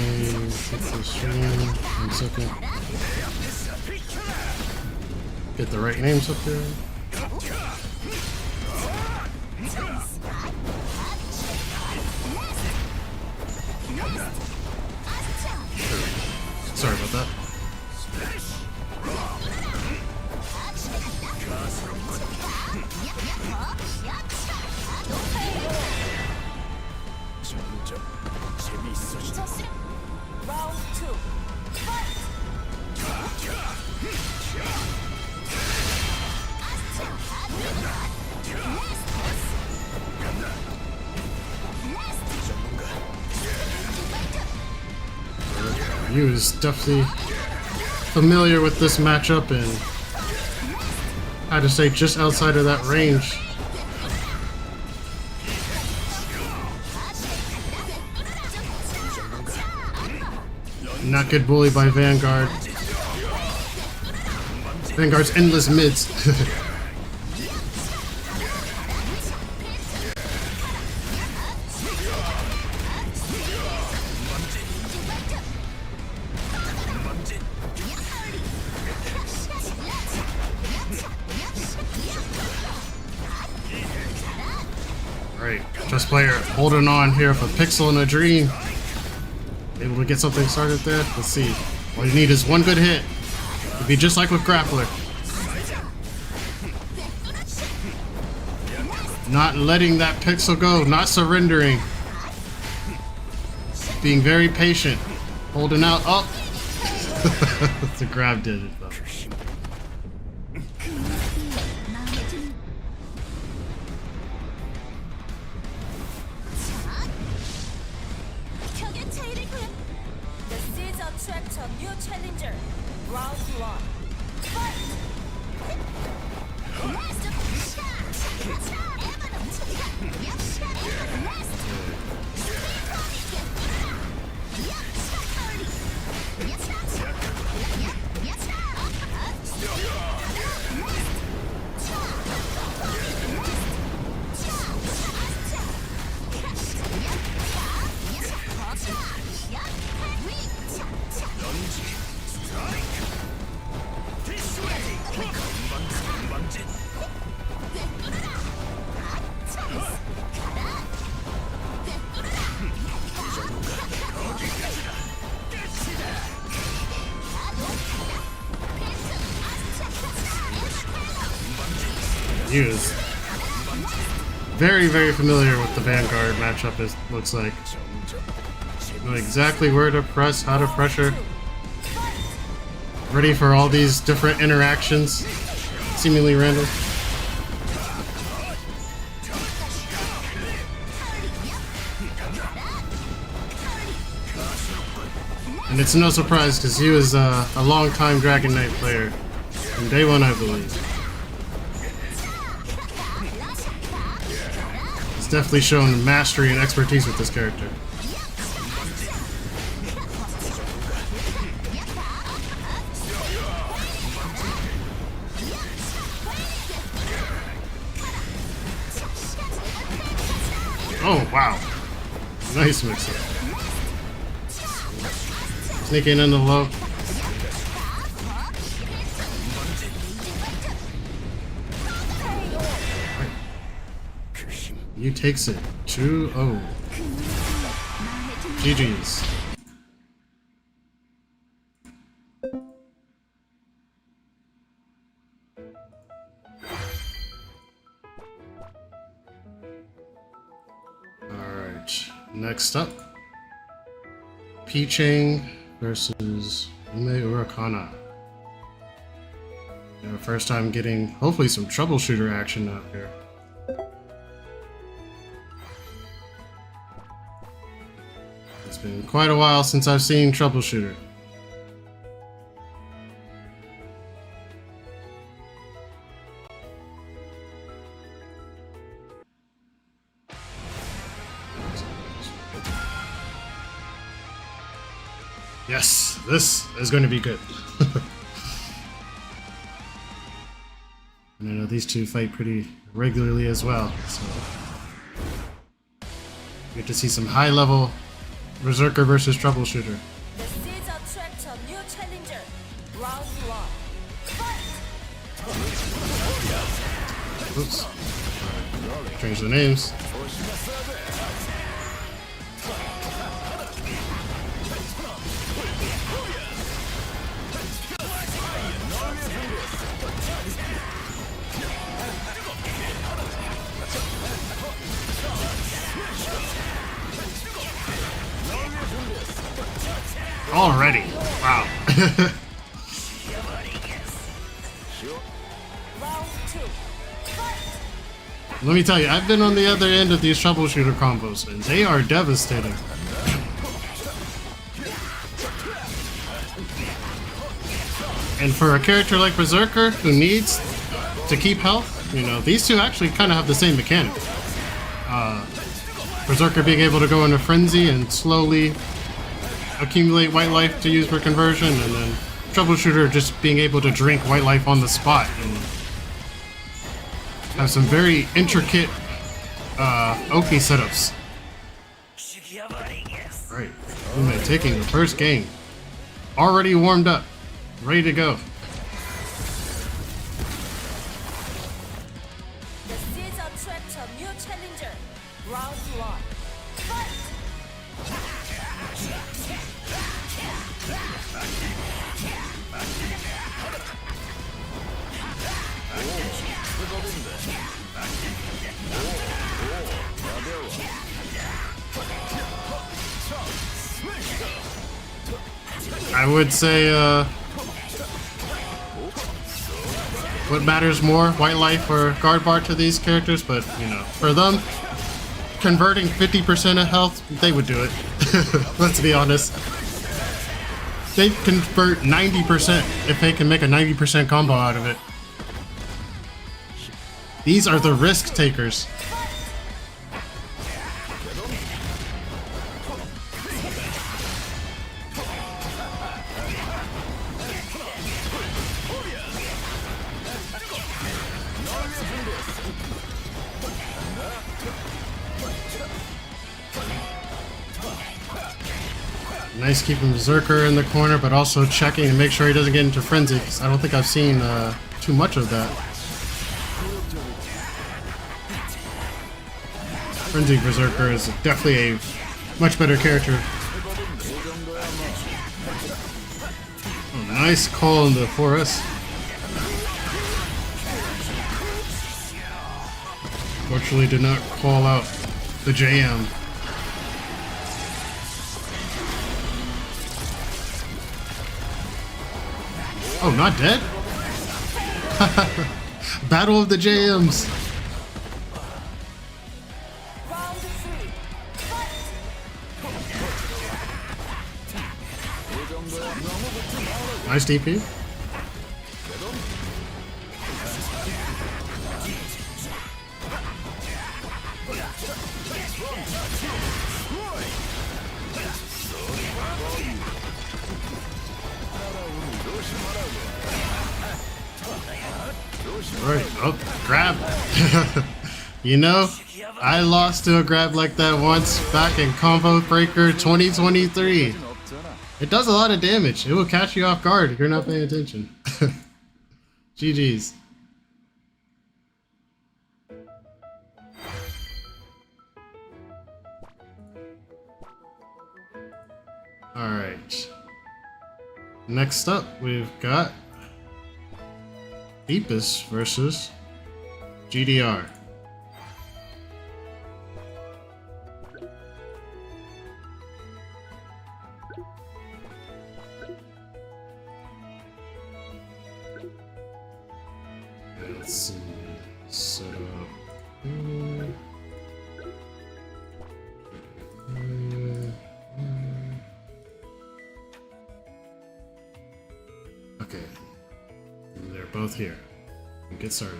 get this stream. 1 second. Get the right names up there. Sorry about that. Round 2. Fight! He was definitely familiar with this matchup and I had to say just outside of that range. Not good bully by Vanguard. Vanguard's endless mids. Alright, Just Player holding on here for Pixel in a Dream. Able to get something started there? Let's see. All you need is one good hit. It'd be just like with Grappler. Not letting that Pixel go, not surrendering. Being very patient. Holding out. Oh! The grab did it though. Attract a new challenger. Round 1. Fight! He is very, very familiar with the Vanguard matchup, it looks like. Know exactly where to press, how to pressure. Ready for all these different interactions, seemingly random. And it's no surprise because he was a long-time Dragon Knight player from day one, I believe. He's definitely shown mastery and expertise with this character. Oh, wow. Nice mix-up. Sneaking in the low. You takes it. 2-0. GG's. Alright. Next up. Piching versus Ume Urakana. First time getting hopefully some troubleshooter action out here. It's been quite a while since I've seen troubleshooter. Yes, this is going to be good. And I know these two fight pretty regularly as well, so you get to see some high-level Berserker versus Troubleshooter. The seeds attract a new challenger. Round 1. Fight! Oops. Change the names. Already. Wow. Round 2. Fight! Let me tell you, I've been on the other end of these troubleshooter combos, and they are devastating. And for a character like Berserker, who needs to keep health, you know, these two actually kind of have the same mechanic. Berserker being able to go into Frenzy and slowly accumulate white life to use for conversion, and then Troubleshooter just being able to drink white life on the spot and have some very intricate Oki setups. Right, Ume taking the first game. Already warmed up, ready to go. The seeds attract a new challenger. Round 1. Fight! I would say, what matters more, white life or guard bar to these characters, but, you know, for them, converting 50% of health, they would do it. Let's be honest. They convert 90% if they can make a 90% combo out of it. These are the risk takers. Nice keeping Berserker in the corner, but also checking to make sure he doesn't get into Frenzy, because I don't think I've seen too much of that. Frenzy Berserker is definitely a much better character. Oh, nice call in the 4S. Fortunately did not call out the JM. Oh, not dead? Battle of the JMs. Round 3. Fight! Nice DP. Alright, oh, grab. You know, I lost to a grab like that once back in Combo Breaker 2023. It does a lot of damage. It will catch you off guard if you're not paying attention. GG's. Alright. Next up, we've got Deepest versus GDR. Let's see. Set up. Okay. They're both here. Get started.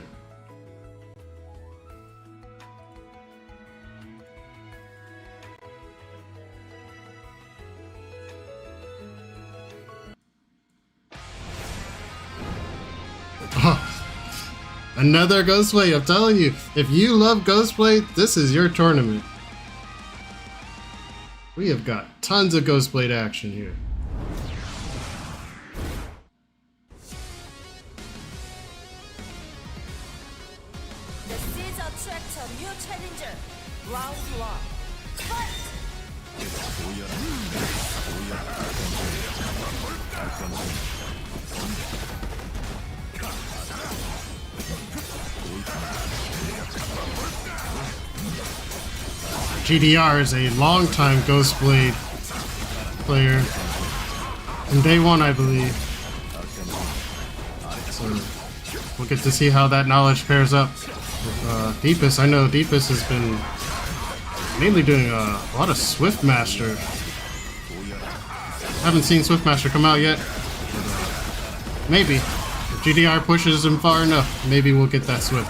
Oh, another Ghostblade. I'm telling you, if you love Ghostblade, this is your tournament. We have got tons of Ghostblade action here. Attract a new challenger. Round 1. Fight! GDR is a longtime Ghostblade player. From day one, I believe. So we'll get to see how that knowledge pairs up. Deepest, I know Deepest has been mainly doing a lot of Swiftmaster. Haven't seen Swiftmaster come out yet. But, maybe. If GDR pushes him far enough, maybe we'll get that Swift.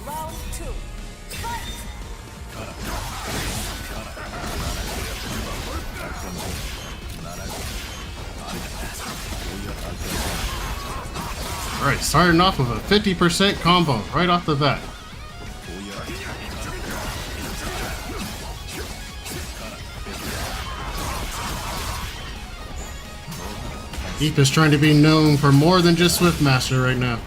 Round 2. Fight! Alright, starting off with a 50% combo right off the bat. Deep is trying to be known for more than just Swiftmaster right now.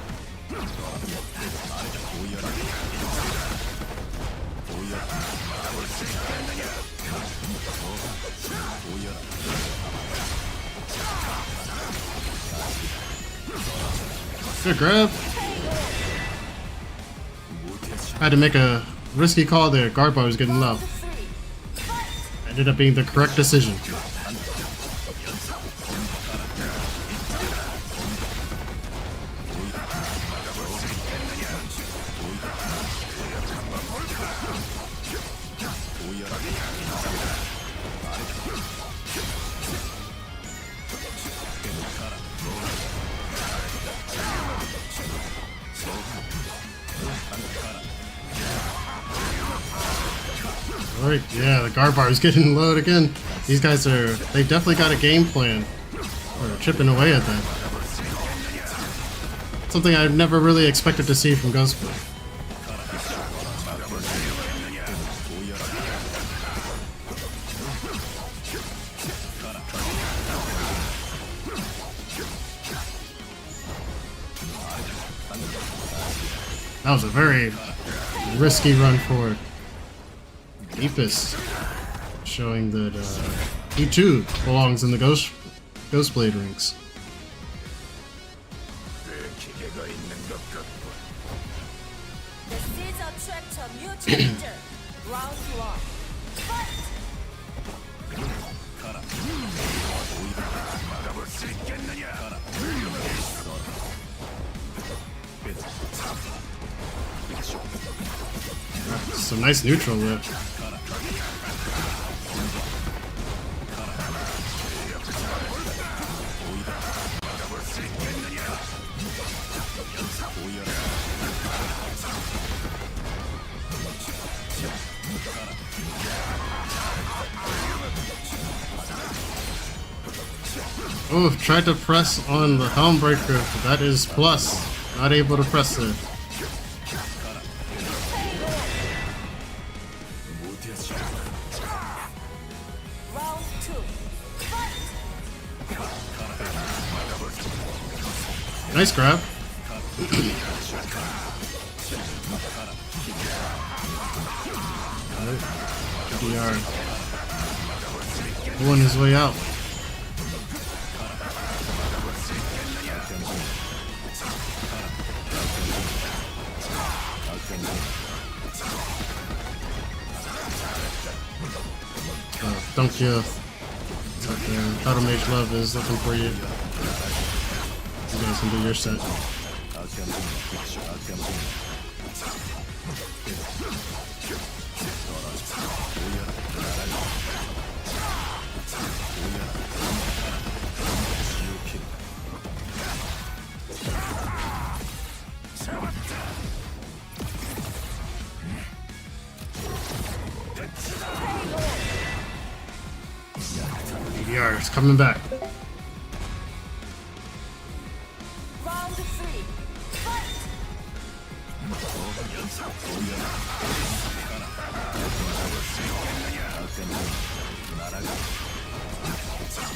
Good grab. Had to make a risky call there. Guard bar was getting low. Ended up being the correct decision. Alright, yeah, the guard bar is getting low again. These guys they definitely got a game plan. Or chipping away at that. Something I've never really expected to see from Ghostblade. That was a very risky run forward. Deepest showing that he too belongs in the Ghostblade ranks. The seeds attract a new challenger. Round 1. Fight! Some nice neutral lift. Oh, tried to press on the helm breaker. That is plus. Not able to press it. Round 2. Fight! Nice grab. Alright. DR. Pulling his way out. Don't give. Battle Mage Love is looking for you. You guys can do your set. EDR is coming back. Round 3. Fight!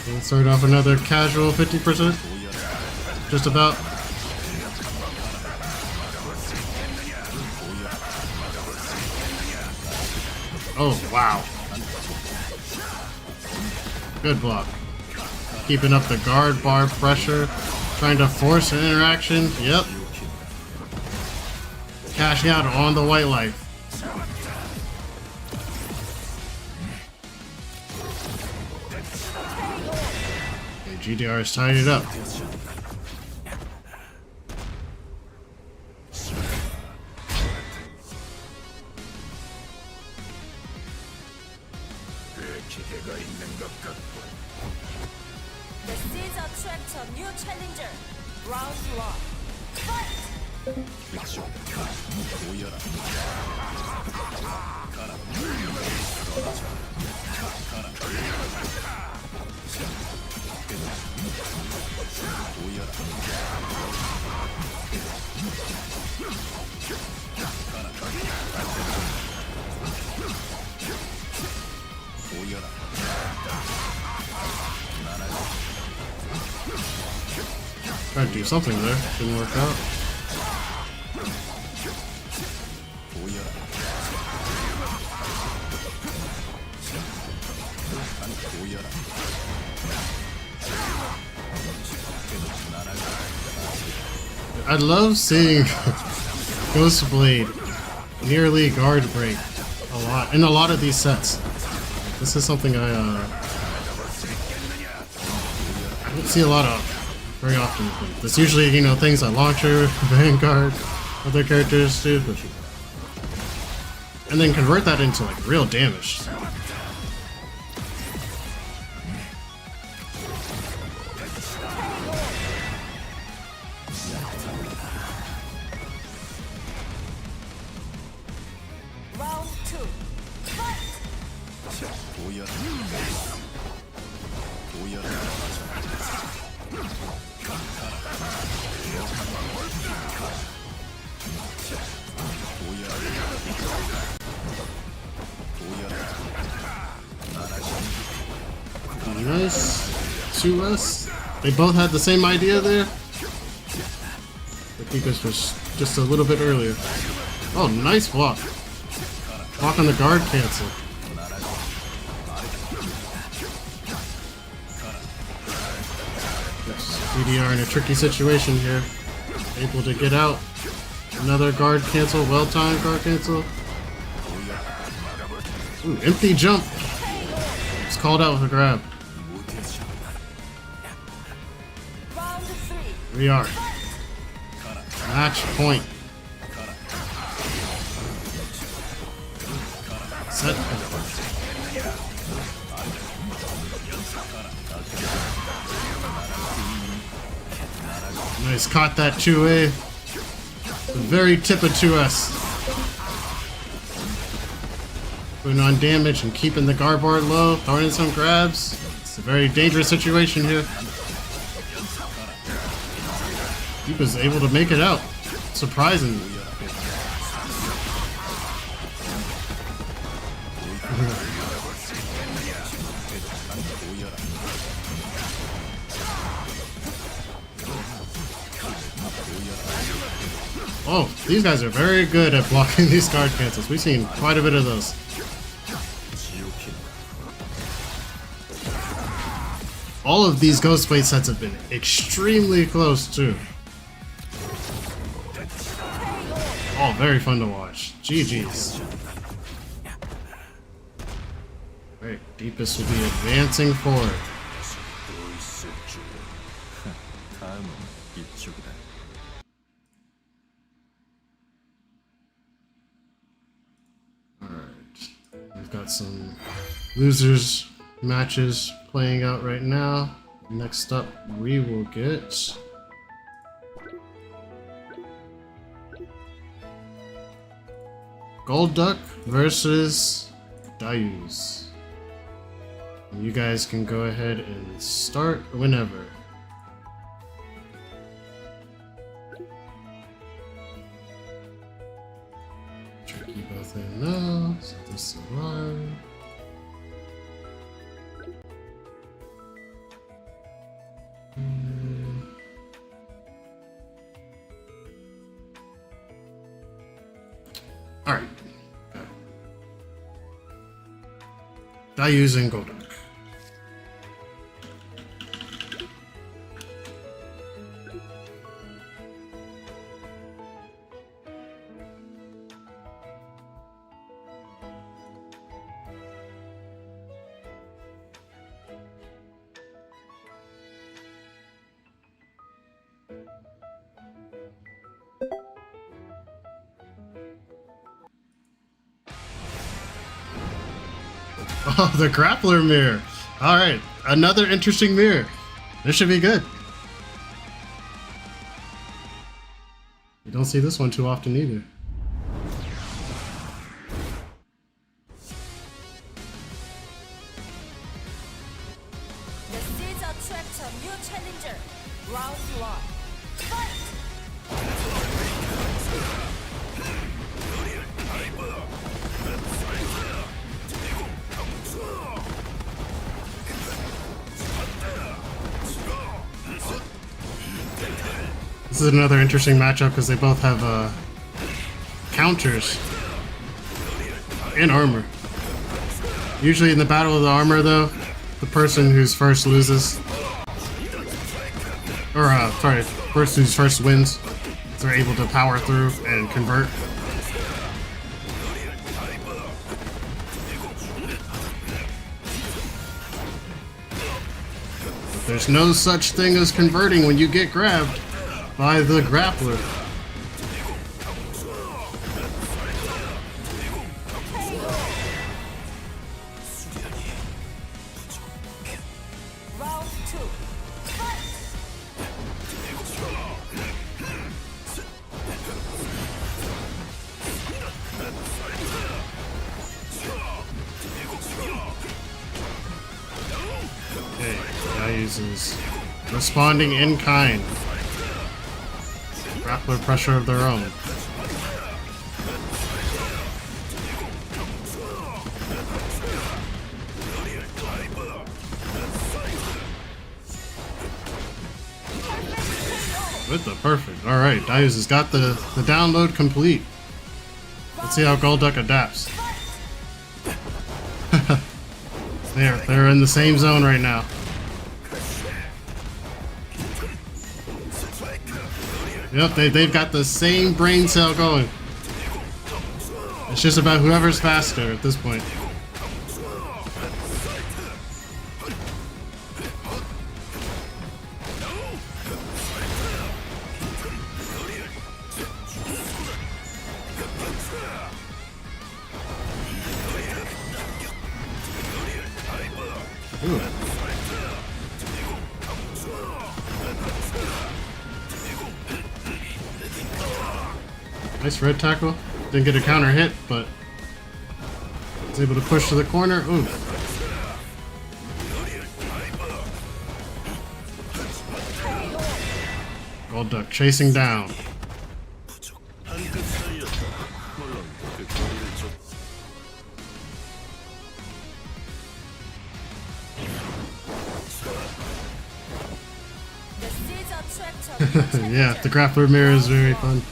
We'll start off another casual 50%. Just about. Oh, wow. Good block. Keeping up the guard bar pressure. Trying to force an interaction. Yep. Cashing out on the white life. Okay, GDR has tied it up. The seeds attract a new challenger. Round 1. Fight! Tried to do something there. Didn't work out. I love seeing Ghostblade nearly guard break a lot in a lot of these sets. This is something I don't see a lot of very often. It's usually, you know, things like Launcher, Vanguard, other characters do, but and then convert that into like real damage. Round 2. Fight! Nice. 2S. They both had the same idea there. The Pika's was just a little bit earlier. Oh, nice block. Block on the guard cancel. EDR in a tricky situation here. Able to get out. Another guard cancel. Well-timed guard cancel. Ooh, empty jump. It's called out with a grab. Round 3. We are. Match point. Set. Nice, caught that 2A. The very tip of 2S. Putting on damage and keeping the guard board low, throwing in some grabs. It's a very dangerous situation here. He was able to make it out, surprisingly. Oh, these guys are very good at blocking these guard cancels. We've seen quite a bit of those. All of these Ghostblade sets have been extremely close too. Oh, very fun to watch. GG's. Alright, Deepest will be advancing forward. Alright, we've got some losers matches playing out right now. Next up, we will get Golduck versus Dayus. You guys can go ahead and start whenever. Tricky both in now. Set this alive. Alright. Dayus and Golduck. Oh, the grappler mirror. Alright, another interesting mirror. This should be good. You don't see this one too often either. The seeds attract a new challenger. Round 1. Fight! This is another interesting matchup because they both have counters and armor. Usually in the battle of the armor though, the person who's first loses. Or sorry, person who's first wins. So they're able to power through and convert. But there's no such thing as converting when you get grabbed by the grappler. Round 2. Fight! Okay, Dayus is responding in kind. Grappler pressure of their own. With the perfect. Alright, Dayus has got the download complete. Let's see how Golduck adapts. They're in the same zone right now. Yep, they've got the same brain cell going. It's just about whoever's faster at this point. Ooh. Nice red tackle. Didn't get a counter hit, but was able to push to the corner. Ooh. Gold Duck chasing down. Yeah, the grappler mirror is very fun.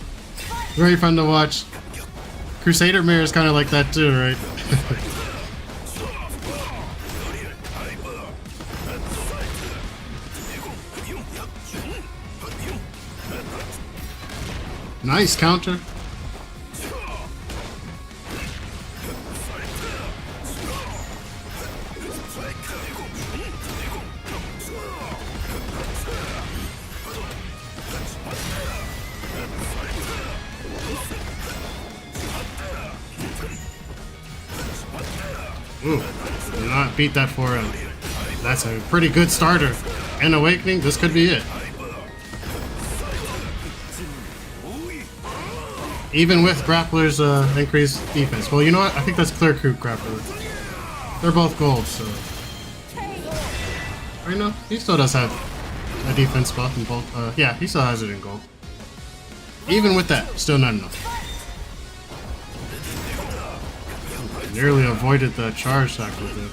Very fun to watch. Crusader mirror is kind of like that too, right? Nice counter. Ooh, did not beat that forehand. That's a pretty good starter. And Awakening, this could be it. Even with Grappler's increased defense. Well, you know what? I think that's Clear Crew Grappler. They're both gold, so... Right now, he still does have a defense buff in both. Yeah, he still has it in gold. Even with that, still not enough. Nearly avoided the charge tackle there.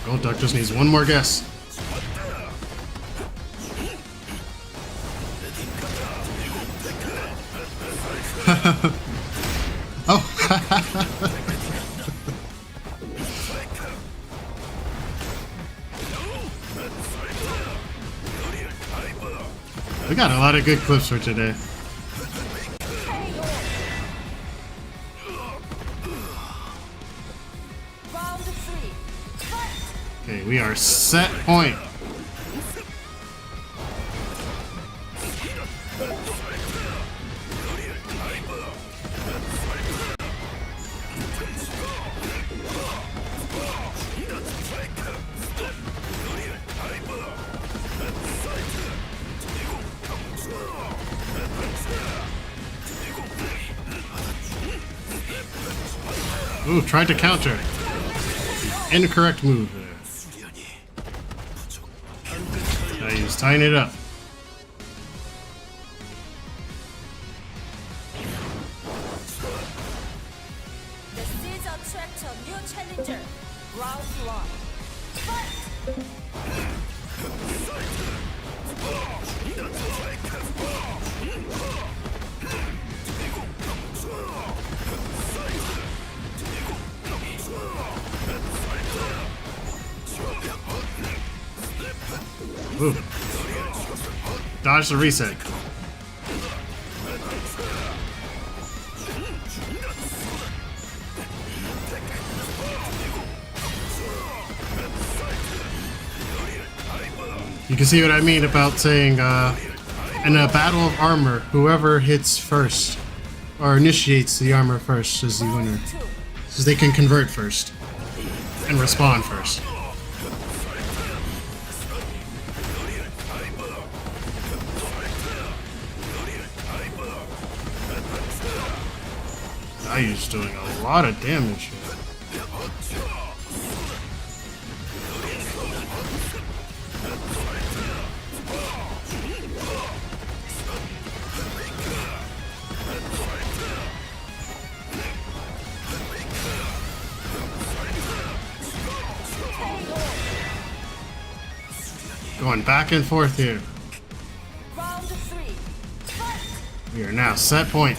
Gold Duck just needs one more guess. Oh! We got a lot of good clips for today. Okay, we are set point. Ooh, tried to counter. Incorrect move there. Now he's tying it up. The seeds attract a new challenger. Round 1. Fight! Ooh. Dodge the reset. You can see what I mean about saying, in a battle of armor, whoever hits first, or initiates the armor first, is the winner. So they can convert first, and respond first. Ayu's doing a lot of damage here. Going back and forth here. Round 3. Fight! We are now set point.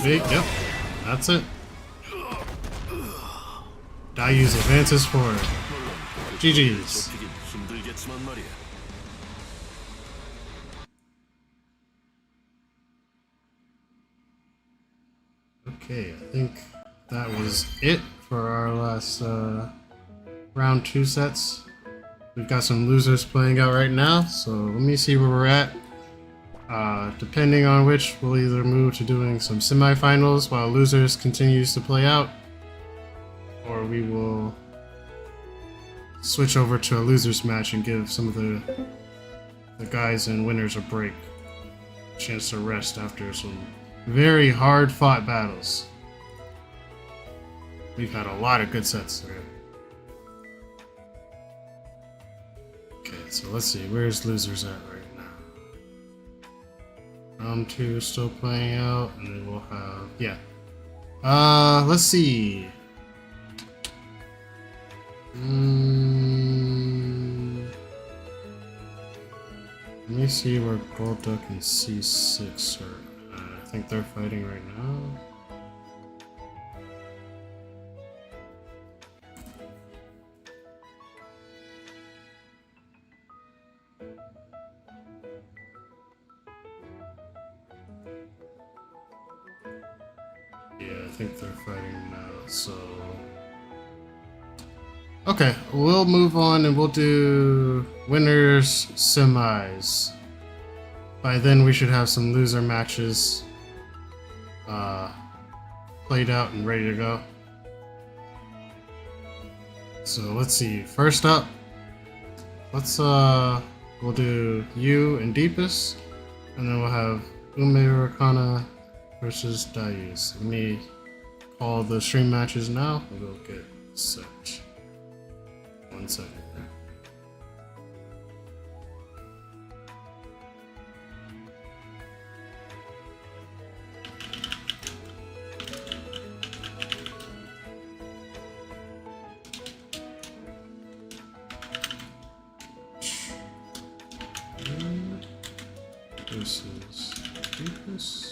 Wait, yep. That's it. Dayu's advances forward. GG's. 버티긴 힘들겠지만 말이야. Okay, I think that was it for our last round 2 sets. We've got some losers playing out right now, so let me see where we're at. Depending on which, we'll either move to doing some semifinals while losers continues to play out, or we will switch over to a losers match and give some of the guys and winners a break, a chance to rest after some very hard fought battles. We've had a lot of good sets today. Okay, so let's see, where's losers at right now? Round 2 still playing out, and then we'll have, yeah. Let's see. Let me see where Gold Duck and C6 are. I think they're fighting right now. Yeah, I think they're fighting now, so... Okay, we'll move on and we'll do winners semis. By then we should have some loser matches played out and ready to go. So let's see, first up, we'll do you and Deepest, and then we'll have Ume Rakana versus Dayus. Let me call the stream matches now. We'll get set. 1 second there. This is Deepest.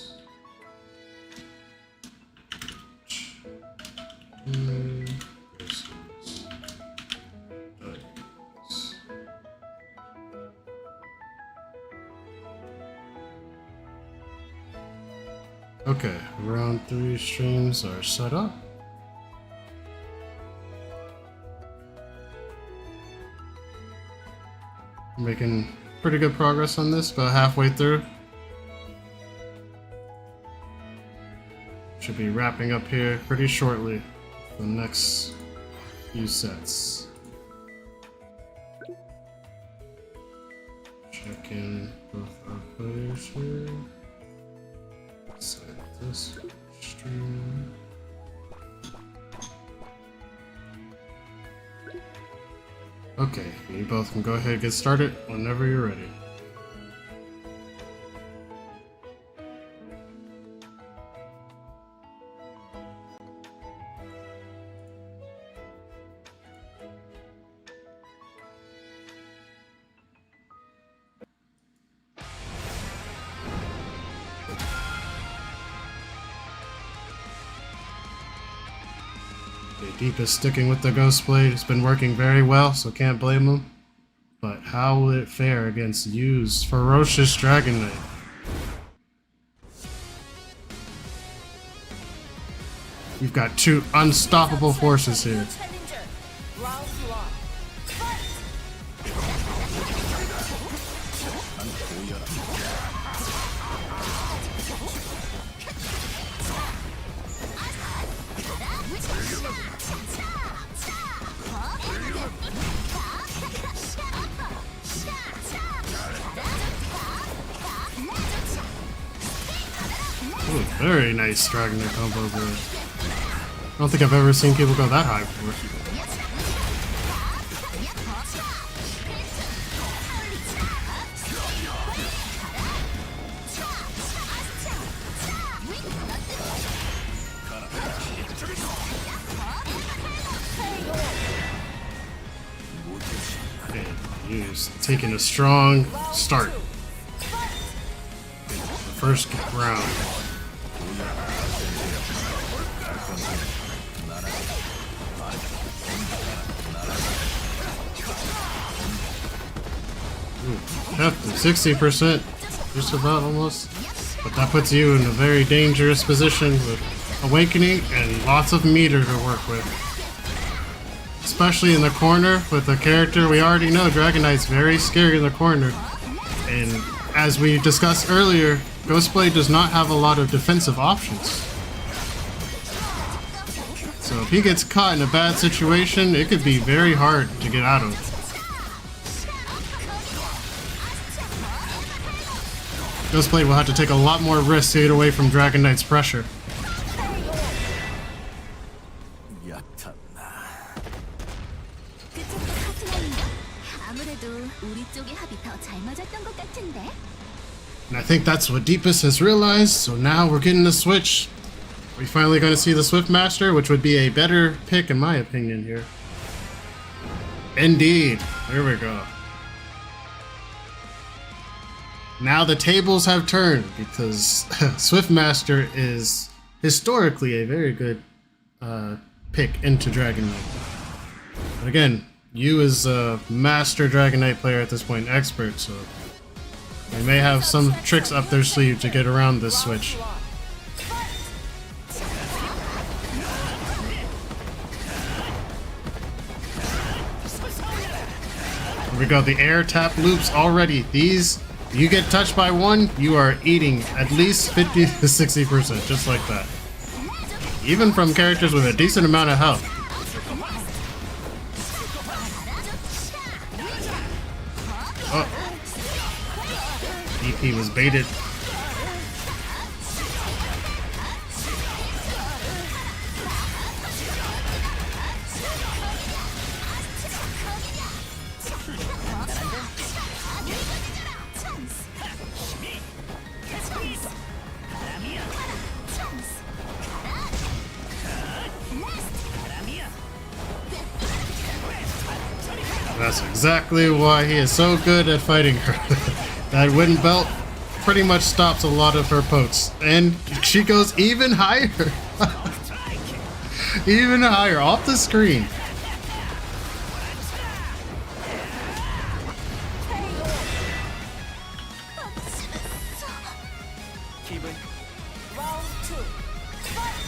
Okay, round 3 streams are set up. Making pretty good progress on this, about halfway through. Should be wrapping up here pretty shortly for the next few sets. Check in both our players here. Set this stream. Okay, you both can go ahead and get started whenever you're ready. Deep is sticking with the Ghost Blade. It's been working very well, so can't blame him. But how will it fare against Yu's ferocious Dragon Knight? We've got 2 unstoppable forces here. Round 1. Fight! Ooh, very nice Dragon Knight combo there. I don't think I've ever seen people go that high before. Okay, Yu's taking a strong start. First round. Depth of 60%, just about almost. But that puts you in a very dangerous position with Awakening and lots of meter to work with. Especially in the corner with a character we already know, Dragon Knight's very scary in the corner. And as we discussed earlier, Ghostblade does not have a lot of defensive options. So if he gets caught in a bad situation, it could be very hard to get out of. Ghostblade will have to take a lot more risks to get away from Dragon Knight's pressure. And I think that's what Deepest has realized, so now we're getting the switch. We're finally going to see the Swift Master, which would be a better pick in my opinion here. Indeed. There we go. Now the tables have turned because Swift Master is historically a very good pick into Dragon Knight. But again, you is a master Dragon Knight player at this point, expert, so they may have some tricks up their sleeve to get around this switch. Here we go, the air tap loops already. These, you get touched by one, you are eating at least 50 to 60%, just like that. Even from characters with a decent amount of health. Oh. DP was baited. That's exactly why he is so good at fighting her. That wind belt pretty much stops a lot of her pokes. And she goes even higher. Even higher, off the screen. Round 2. Fight!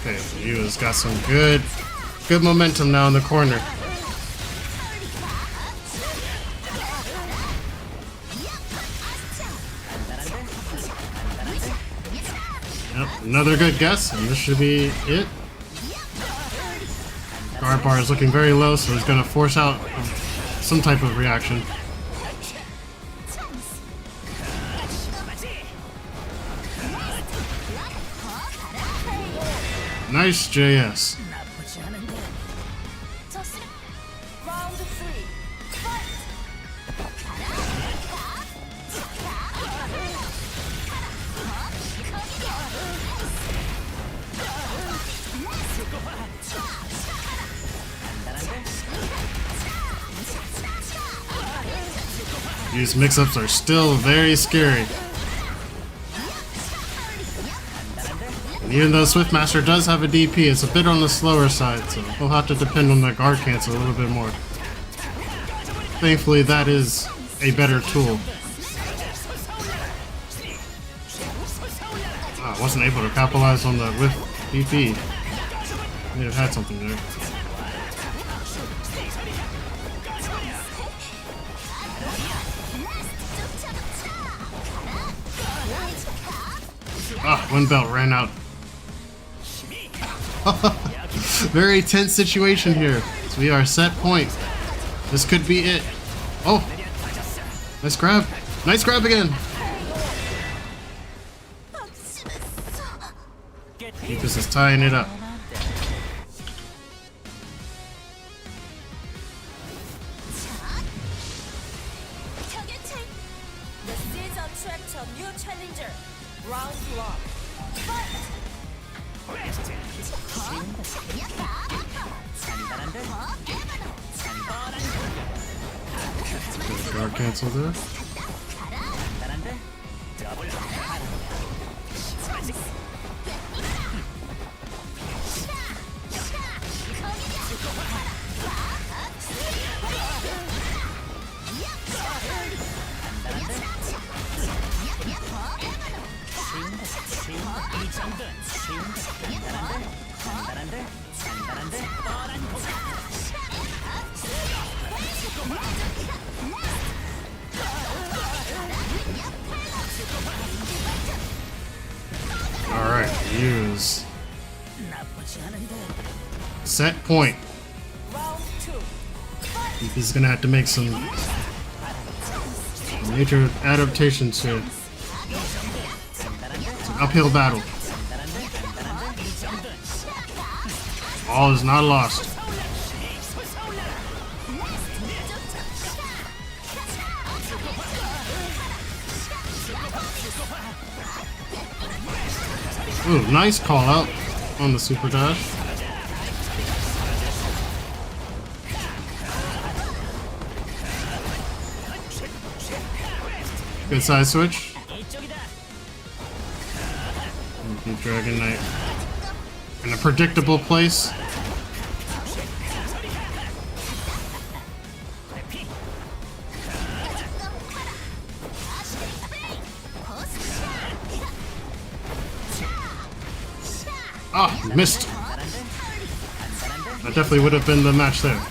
Okay, Yua's got some good momentum now in the corner. Yep, another good guess, and this should be it. Guard bar is looking very low, so he's going to force out some type of reaction. Nice JS. Round 3. Fight! These mix-ups are still very scary. And even though Swiftmaster does have a DP, it's a bit on the slower side, so we'll have to depend on that guard cancel a little bit more. Thankfully, that is a better tool. I wasn't able to capitalize on the whiff DP. May have had something there. Ah, one belt ran out. Very tense situation here. So we are set point. This could be it. Oh, nice grab. Nice grab again. Deepest is tying it up. The seeds attract a new challenger. Round 1. Fight! Guard cancel there. Alright, use. Set point. Round 2. He's gonna have to make some major adaptations here. It's an uphill battle. All is not lost. Ooh, nice call out on the super dash. Good side switch. Keep Dragon Knight in a predictable place. Ah, missed. That definitely would have been the match there.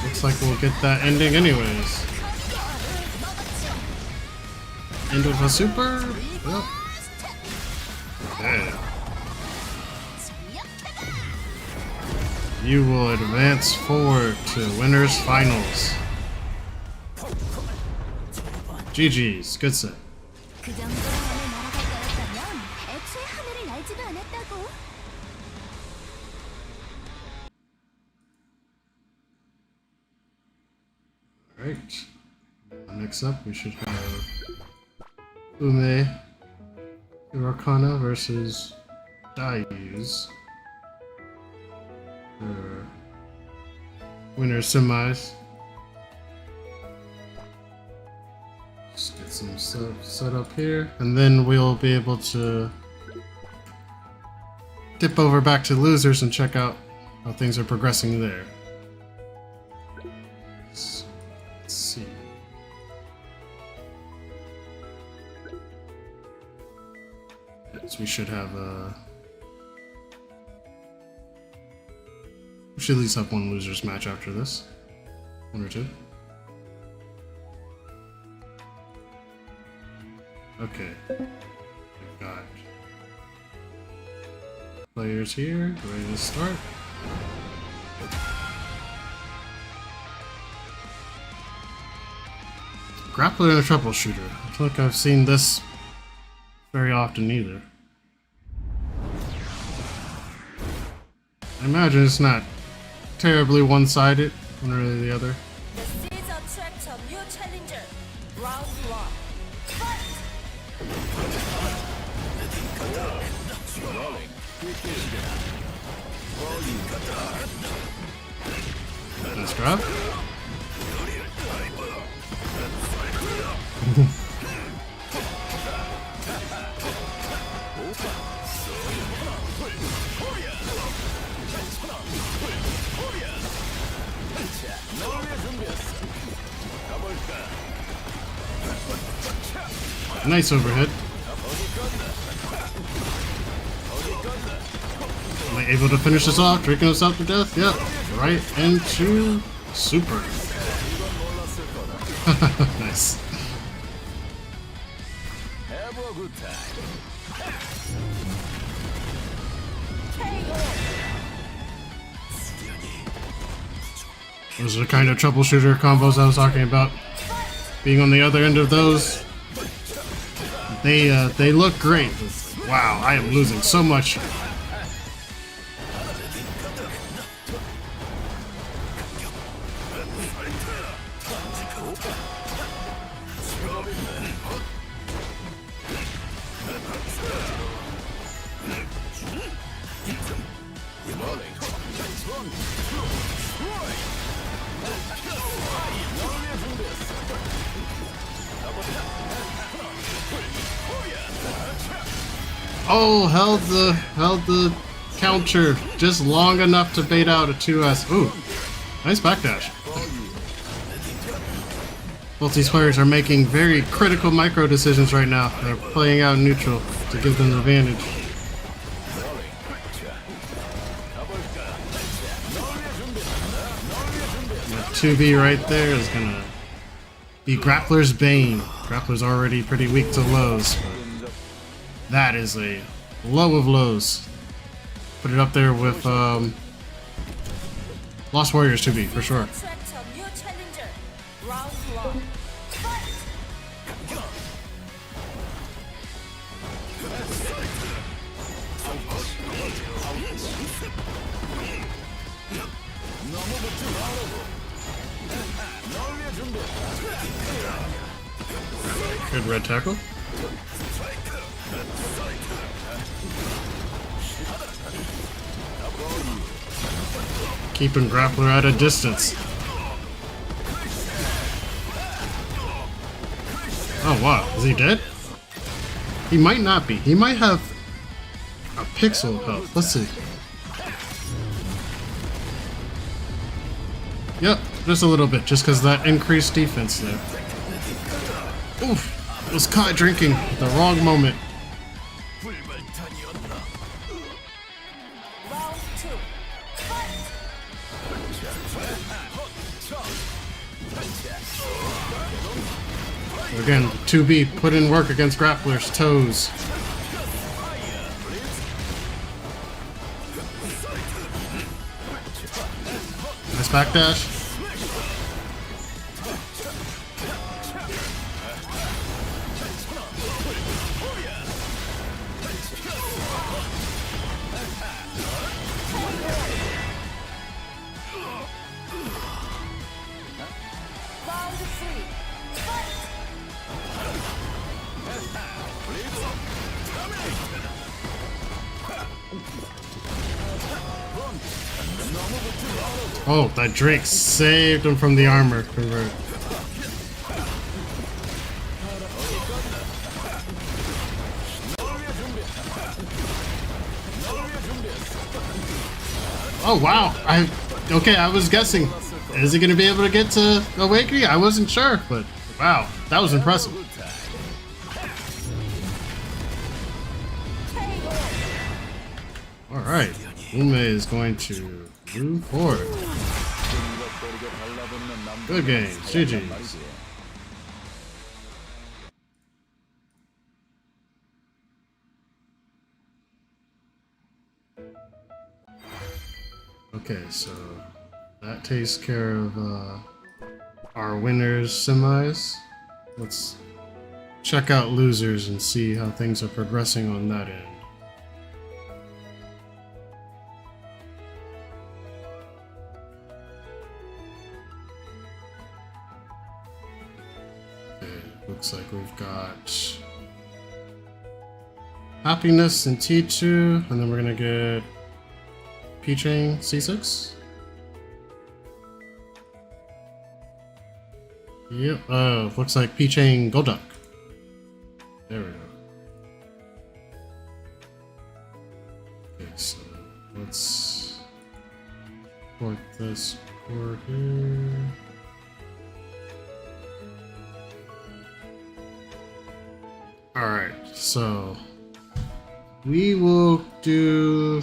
Looks like we'll get that ending anyways. End of a super? Yep. Okay. You will advance forward to winners finals. GG's. Good set. 그 정도 안에 날아갈 거였다면 애초에 하늘을 날지도 않았다고. Alright. Next up, we should have Ume Irakana versus Dayus for winners semis. Just get some stuff set up here, and then we'll be able to dip over back to losers and check out how things are progressing there. Let's see. Yes, we should have we should at least have one losers match after this. One or two. Okay. We've got players here, ready to start. Grappler and a troubleshooter. I feel like I've seen this very often either. I imagine it's not terribly one-sided, one or the other. The seeds attract a new challenger. Round 1. Fight! Nice grab. Nice overhead. Am I able to finish this off? Drinking us out to death? Yep. Right into super. Nice. Those are the kind of troubleshooter combos I was talking about. Being on the other end of those, they look great. Wow, I am losing so much. Oh, held the counter just long enough to bait out a 2S. Ooh, nice backdash. Both these players are making very critical micro decisions right now. They're playing out neutral to give them the advantage. That 2B right there is gonna be Grappler's Bane. Grappler's already pretty weak to lows, but that is a low of lows. Put it up there with Lost Warriors 2B for sure. Attract a new challenger. Round 1. Fight! Good red tackle. Keeping Grappler at a distance. Oh wow, is he dead? He might not be. He might have a pixel of health. Let's see. Yep, just a little bit, just because that increased defense there. Oof, was caught drinking at the wrong moment. Round 2. Fight! Again, 2B put in work against Grappler's toes. Nice backdash. Round 3. Fight! Oh, that Drake saved him from the armor convert. Oh wow! I was guessing. Is he gonna be able to get to Awakening? I wasn't sure, but wow, that was impressive. All right, Ume is going to move forward. Good game, GG's. Okay, so that takes care of our winners semis. Let's check out losers and see how things are progressing on that end. Okay, looks like we've got Happiness in T2, and then we're gonna get P-Chain C6. Yep, looks like P-Chain Golduck. There we go. Okay, so let's port this port here. Alright, so we will do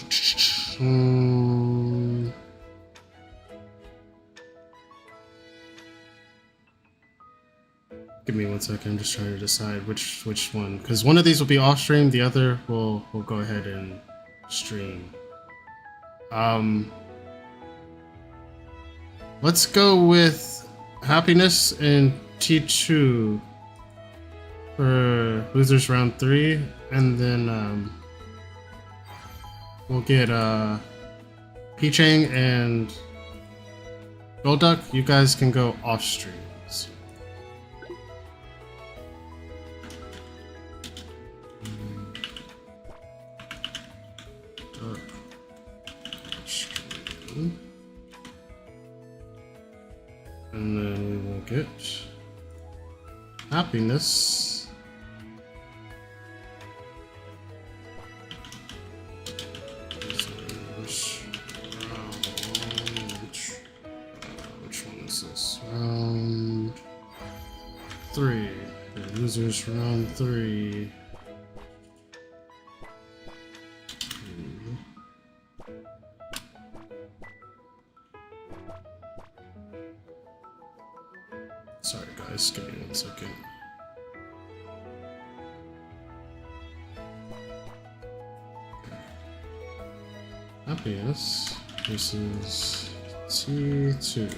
give me 1 second, I'm just trying to decide which one, because one of these will be off stream, the other will go ahead and stream. Let's go with Happiness and T2 for losers round 3, and then we'll get P-Chain and Golduck. You guys can go off stream. And then we will get Happiness. Which one is this? Round 3. The losers round 3. Sorry guys, give me 1 second. Happiness. This is T2.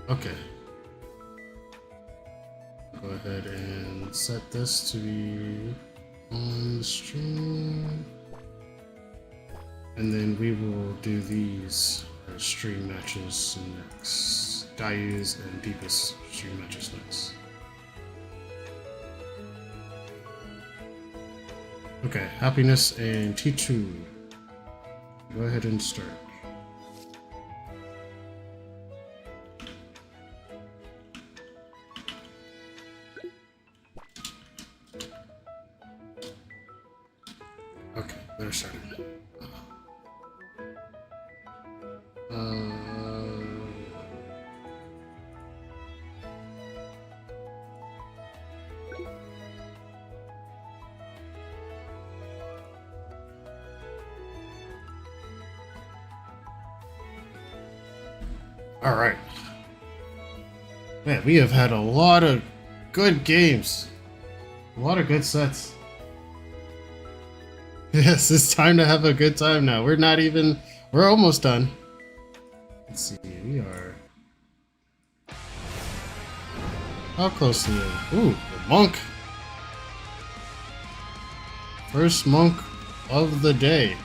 Okay. Go ahead and set this to be on the stream. And then we will do these stream matches next. Dayu's and Deepest stream matches next. Okay, Happiness and T2. Go ahead and start. Okay, they're starting. All right. Man, we have had a lot of good games. A lot of good sets. Yes, it's time to have a good time now. We're almost done. Let's see, we are... How close to it? Ooh, the monk! First monk of the day.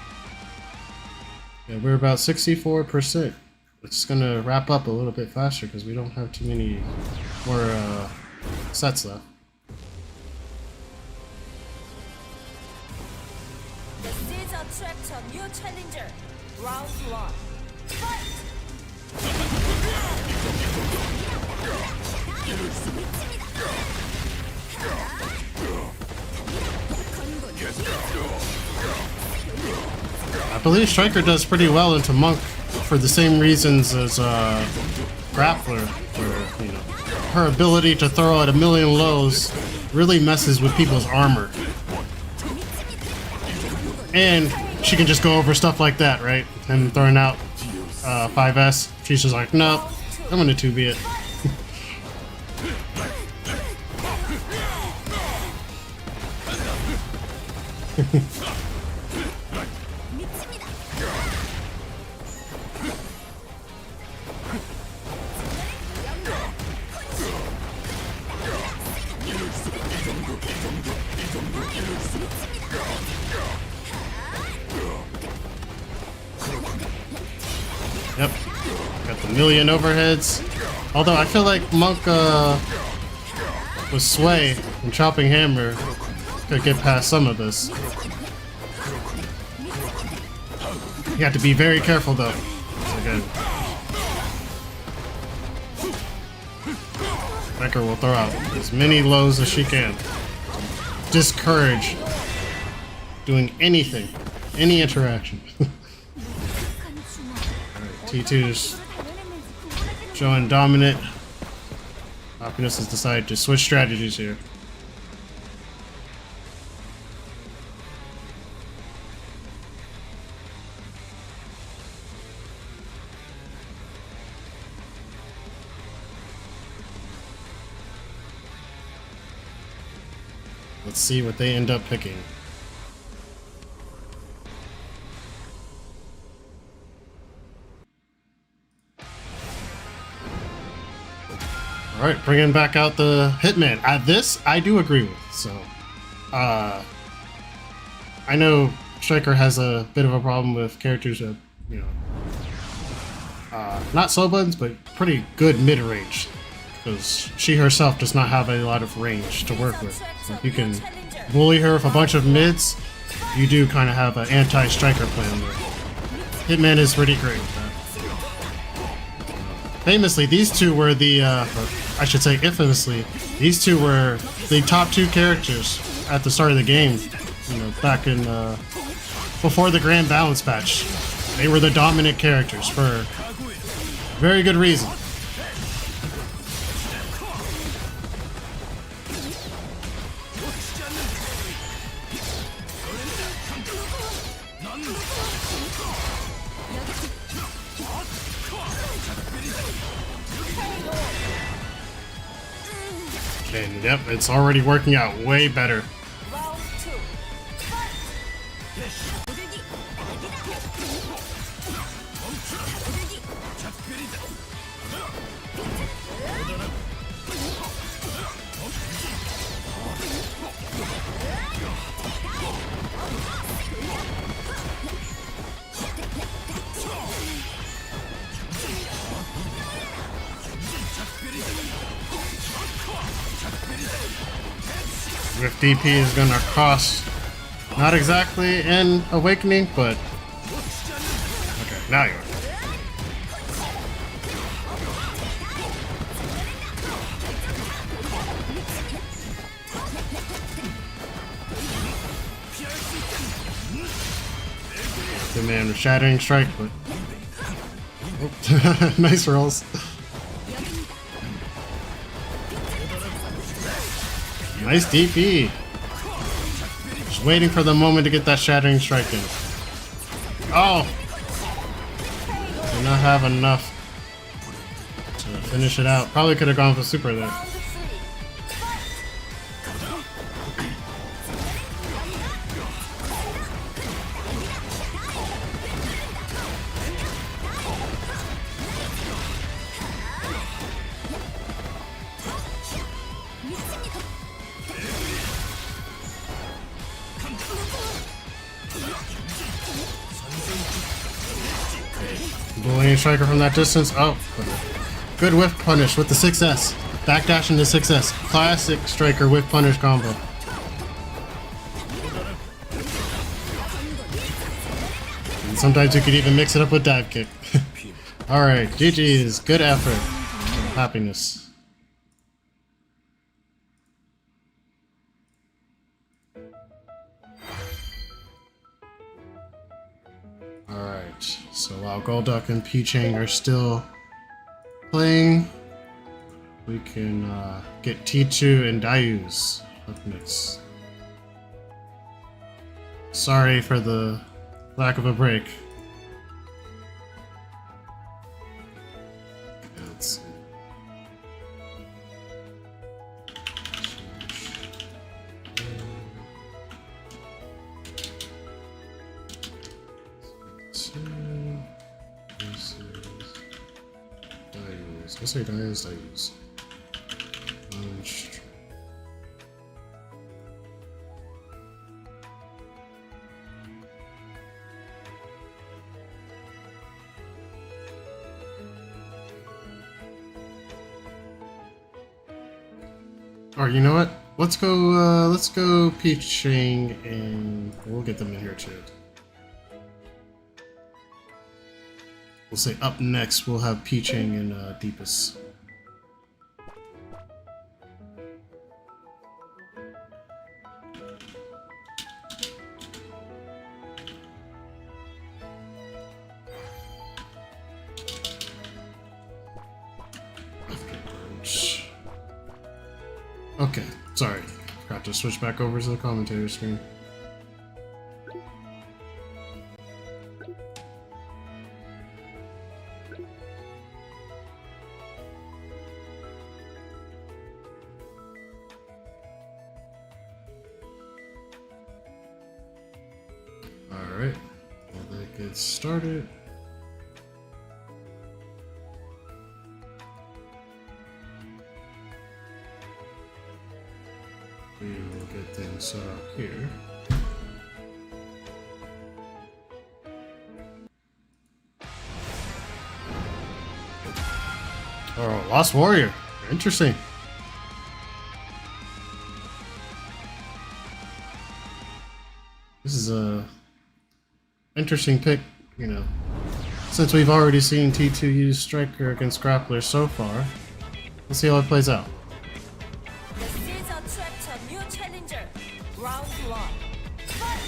Yeah, we're about 64%. It's gonna wrap up a little bit faster because we don't have too many more sets left. The seeds attract a new challenger. Round 1. Fight! I believe Striker does pretty well into Monk for the same reasons as Grappler, where, you know, her ability to throw out a million lows really messes with people's armor. And she can just go over stuff like that, right? And throwing out 5S, she's just like, nope, I'm gonna 2B it. Yep, got the million overheads. Although I feel like Monk with Sway and Chopping Hammer could get past some of this. You have to be very careful though. So good. Becker will throw out as many lows as she can. Discourage doing anything, any interaction. T2's showing dominant. Happiness has decided to switch strategies here. Let's see what they end up picking. Alright, bringing back out the Hitman. This, I do agree with. So, I know Striker has a bit of a problem with characters that, you know, not slow buttons, but pretty good mid-range. Because she herself does not have a lot of range to work with. So if you can bully her with a bunch of mids, you do kind of have an anti-Striker plan there. Hitman is pretty great with that. Famously, these two were the, I should say infamously, these two were the top two characters at the start of the game, you know, back in, before the Grand Balance patch. They were the dominant characters for very good reason. And yep, it's already working out way better. Round 2. Fight! With DP is gonna cost not exactly an awakening, but okay, now you are. Good man with Shattering Strike, but oh. Nice rolls. Nice DP. Just waiting for the moment to get that Shattering Strike in. Oh! Did not have enough to finish it out. Probably could have gone for super there. Round 3. Fight! Bullying Striker from that distance. Oh, good whiff punish with the 6S. Backdash into 6S. Classic Striker whiff punish combo. And sometimes you could even mix it up with dive kick. Alright, GG's. Good effort. Happiness. Alright, so while Golduck and Peachang are still playing, we can get T2 and Dayus up next. Sorry for the lack of a break. Let's see. Let's say Dayus. Or you know what? Let's go Peachang and we'll get them in here too. We'll say up next we'll have Peachang and Deepest. Okay, sorry. Forgot to switch back over to the commentator screen. Alright, well that gets started. We will get things set up here. Oh, Lost Warrior. Interesting. This is a interesting pick, you know. Since we've already seen T2 use Striker against Grappler so far, let's see how it plays out. This is attract a new challenger. Round 1. Fight!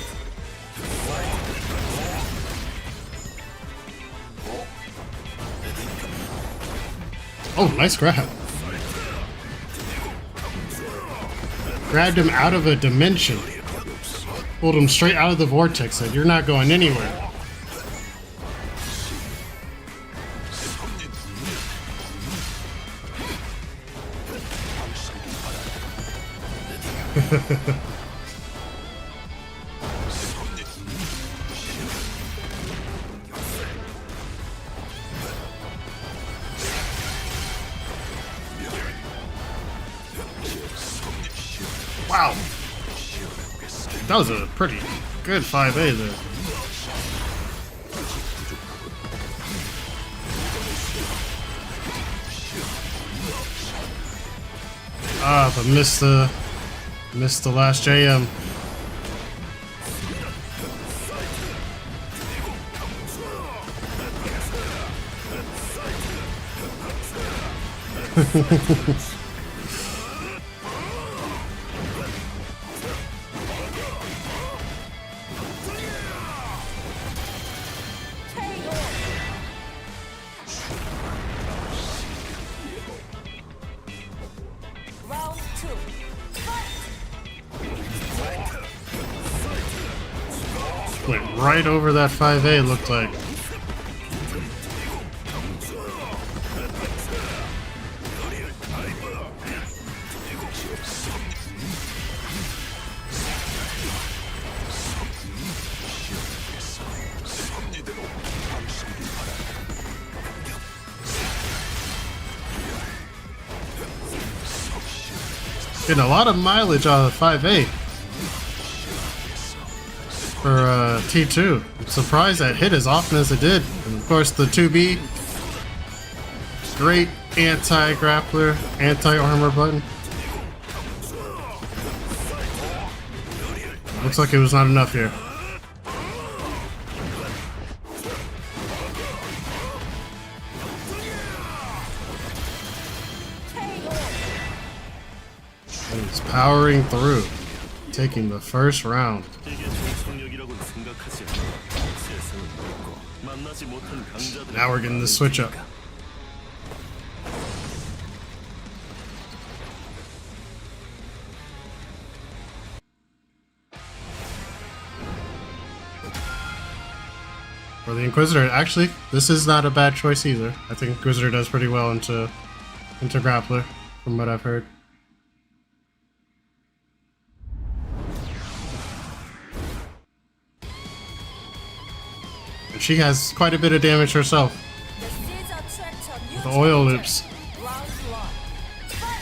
Oh, nice grab. Grabbed him out of a dimension. Pulled him straight out of the vortex. Said, "You're not going anywhere." Wow. That was a pretty good 5A there. Ah, but missed the last JM. Round 2. Fight! Went right over that 5A, looked like. Getting a lot of mileage out of the 5A for T2. I'm surprised that hit as often as it did. And of course, the 2B, great anti-grappler, anti-armor button. Looks like it was not enough here. He's powering through, taking the first round. Now we're getting the switch up. For the Inquisitor, actually, this is not a bad choice either. I think Inquisitor does pretty well into Grappler, from what I've heard. And she has quite a bit of damage herself. The seeds attract a new The oil challenger. loops. Round 1. Fight!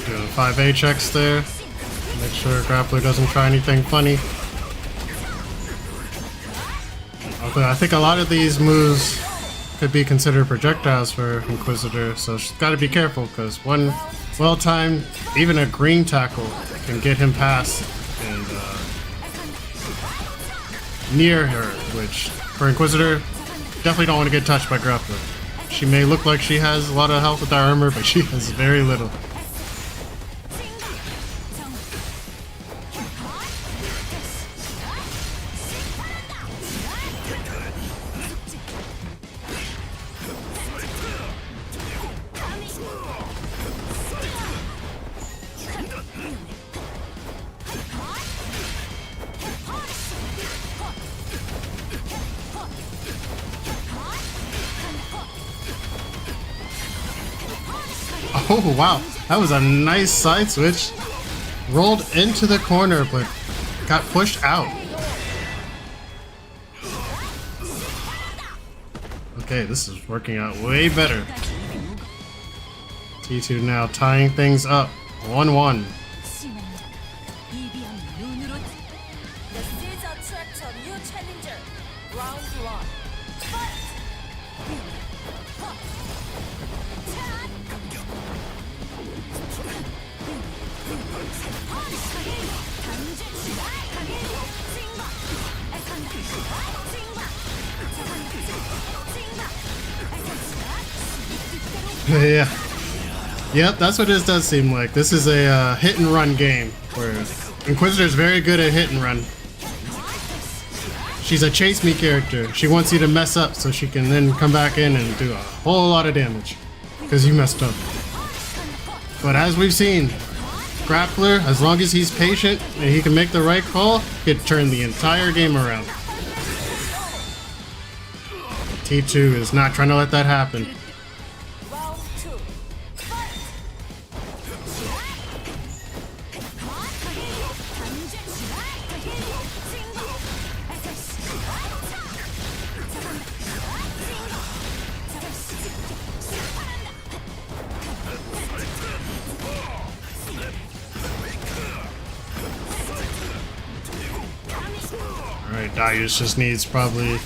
Doing 5A checks there. Make sure Grappler doesn't try anything funny. Okay, I think a lot of these moves could be considered projectiles for Inquisitor, so she's got to be careful because one well-timed, even a green tackle can get him past and near her, which for Inquisitor, definitely don't want to get touched by Grappler. She may look like she has a lot of health with her armor, but she has very little. Oh wow, that was a nice side switch. Rolled into the corner, but got pushed out. Okay, this is working out way better. T2 now tying things up. 1-1. The seeds attract a new challenger. Round 1. Fight! Yeah. Yep, that's what this does seem like. This is a hit and run game where Inquisitor's very good at hit and run. She's a chase me character. She wants you to mess up so she can then come back in and do a whole lot of damage because you messed up. But as we've seen, Grappler, as long as he's patient and he can make the right call, he could turn the entire game around. T2 is not trying to let that happen. Round 2. Fight! Alright, Darius just needs probably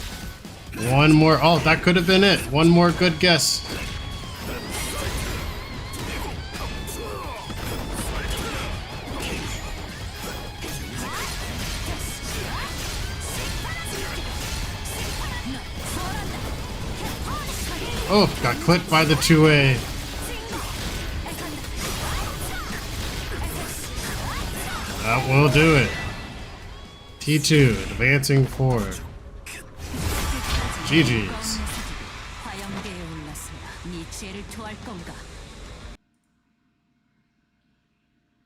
one more. Oh, that could have been it. One more good guess. Oh, got clipped by the 2A. That will do it. T2 advancing forward. GG's.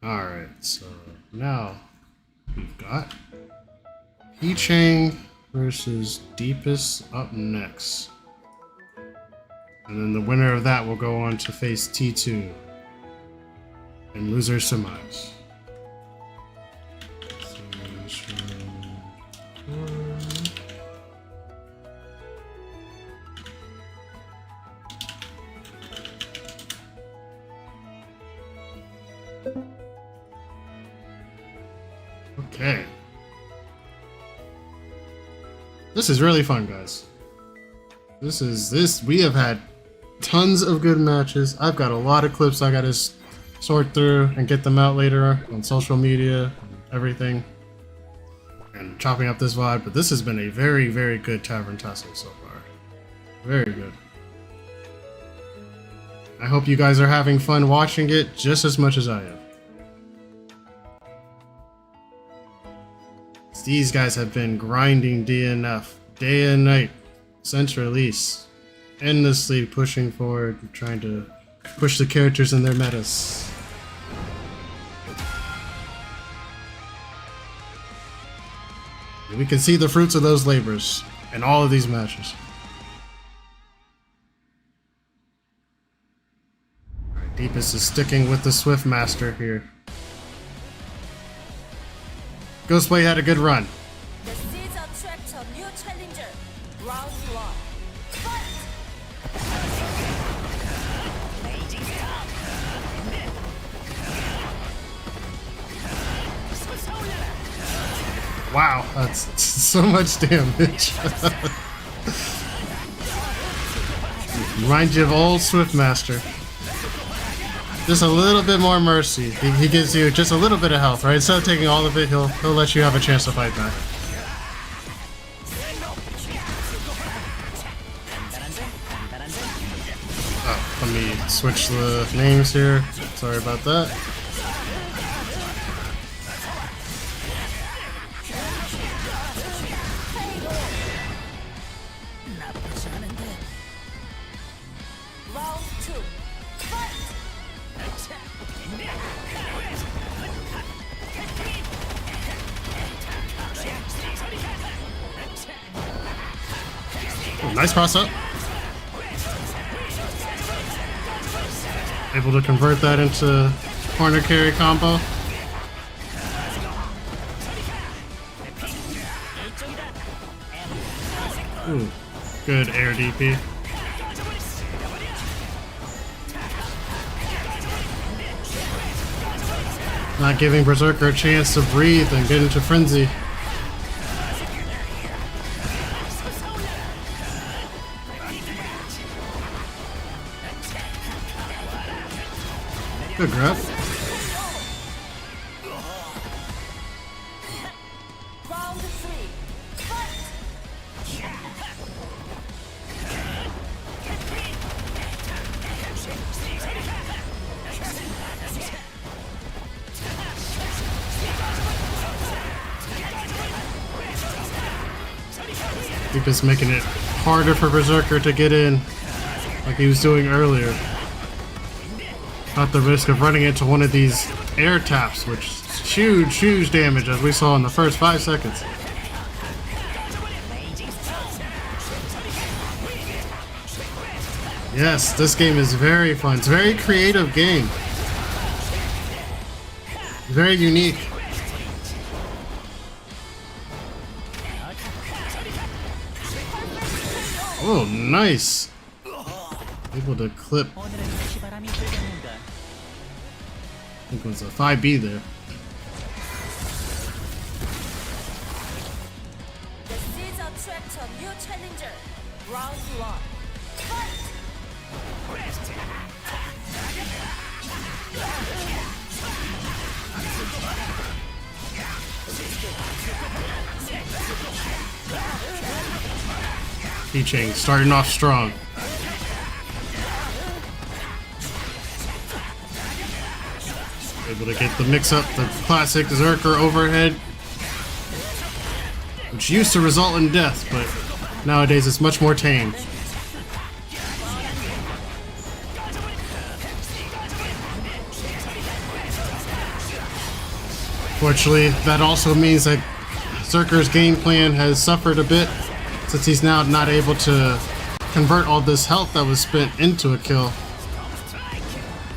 Alright, so now we've got P-Chang versus Deepest up next. And then the winner of that will go on to face T2 and loser semis. Okay. This is really fun, guys. We have had tons of good matches. I've got a lot of clips I gotta sort through and get them out later on social media and everything. And chopping up this VOD, but this has been a very, very good Tavern Tussle so far. Very good. I hope you guys are having fun watching it just as much as I am. These guys have been grinding DNF day and night since release, endlessly pushing forward, trying to push the characters in their metas. And we can see the fruits of those labors in all of these matches. Alright, Deepest is sticking with the Swift Master here. Ghostway had a good run. The seeds attract a new challenger. Round 1. Fight! Wow, that's so much damage. Reminds you of old Swift Master. Just a little bit more mercy. He gives you just a little bit of health, right? Instead of taking all of it, he'll let you have a chance to fight back. Oh, let me switch the names here. Sorry about that. Round 2. Fight! Oh, nice cross up. Able to convert that into corner carry combo. Ooh, good air DP. Not giving Berserker a chance to breathe and get into frenzy. Good grab. Round 3. Fight! Deepest making it harder for Berserker to get in, like he was doing earlier. Not the risk of running into one of these air taps, which is huge, huge damage, as we saw in the first 5 seconds. Yes, this game is very fun. It's a very creative game. Very unique. Oh, nice. Able to clip. I think it was a 5B there. The seeds attract a new challenger. Round 1. Fight! P-Chain starting off strong. Able to get the mix up, the classic Zerker overhead, which used to result in death, but nowadays it's much more tame. Fortunately, that also means that Zerker's game plan has suffered a bit, since he's now not able to convert all this health that was spent into a kill.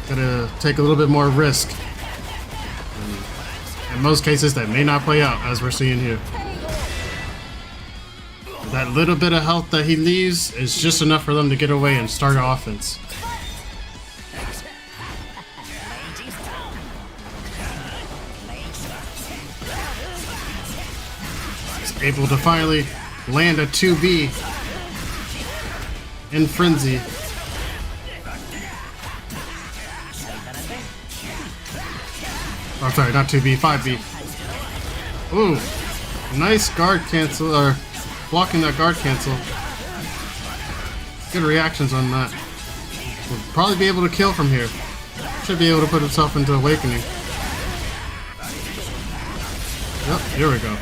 Gotta take a little bit more risk. In most cases, that may not play out, as we're seeing here. That little bit of health that he leaves is just enough for them to get away and start offense. He's able to finally land a 2B in Frenzy. Oh, sorry, not 2B, 5B. Ooh, nice guard cancel, or blocking that guard cancel. Good reactions on that. Will probably be able to kill from here. Should be able to put himself into Awakening. Yep, here we go.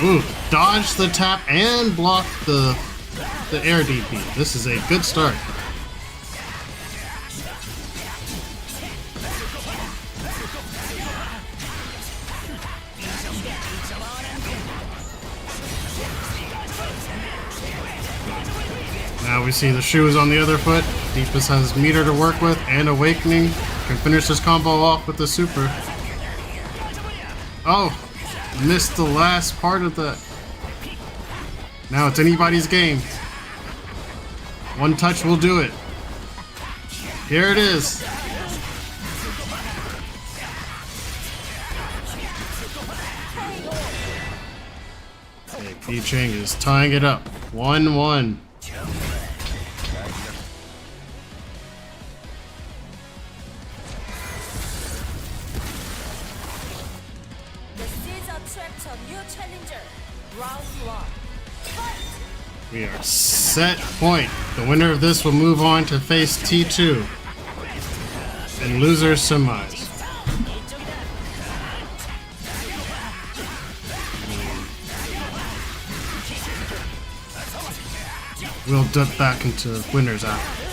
Ooh, dodge the tap and block the air DP. This is a good start. Now we see the shoes on the other foot. Deepest has meter to work with and Awakening. Can finish this combo off with the super. Oh! Missed the last part of that. Now it's anybody's game. One touch will do it. Here it is. Okay, P-Chang is tying it up. 1-1. We are set point. The winner of this will move on to face T2 and loser semis. We'll dip back into winners after.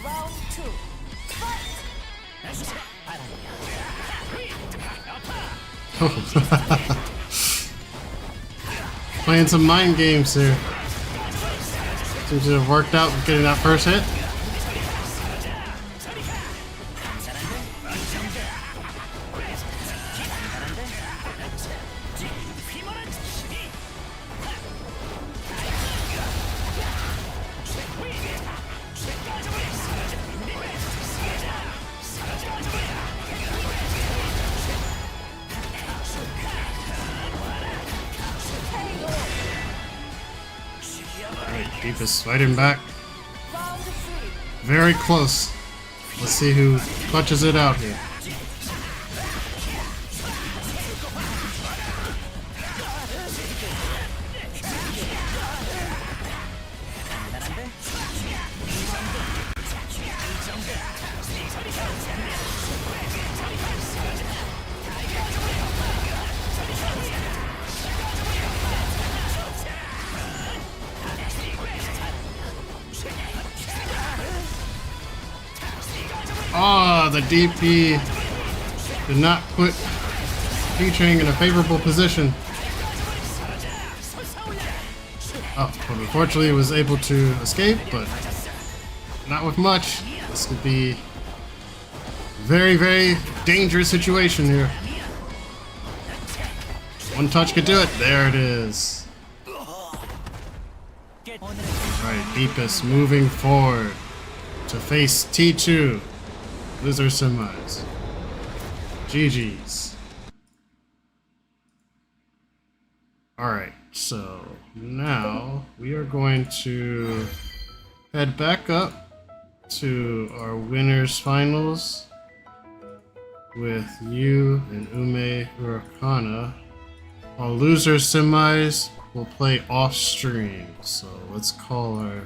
Round 2. Fight! Playing some mind games here. Seems to have worked out with getting that first hit. Deep is fighting back. Round 3. Very close. Let's see who clutches it out here. Oh, the DP did not put P-Train in a favorable position. Oh, but unfortunately he was able to escape, but not with much. This could be a very, very dangerous situation here. One touch could do it. There it is. Alright, Deepest moving forward to face T2. Loser semis. GG's. Alright, so now we are going to head back up to our winners finals with Yu and Ume Urakana. While loser semis will play off stream. So let's call our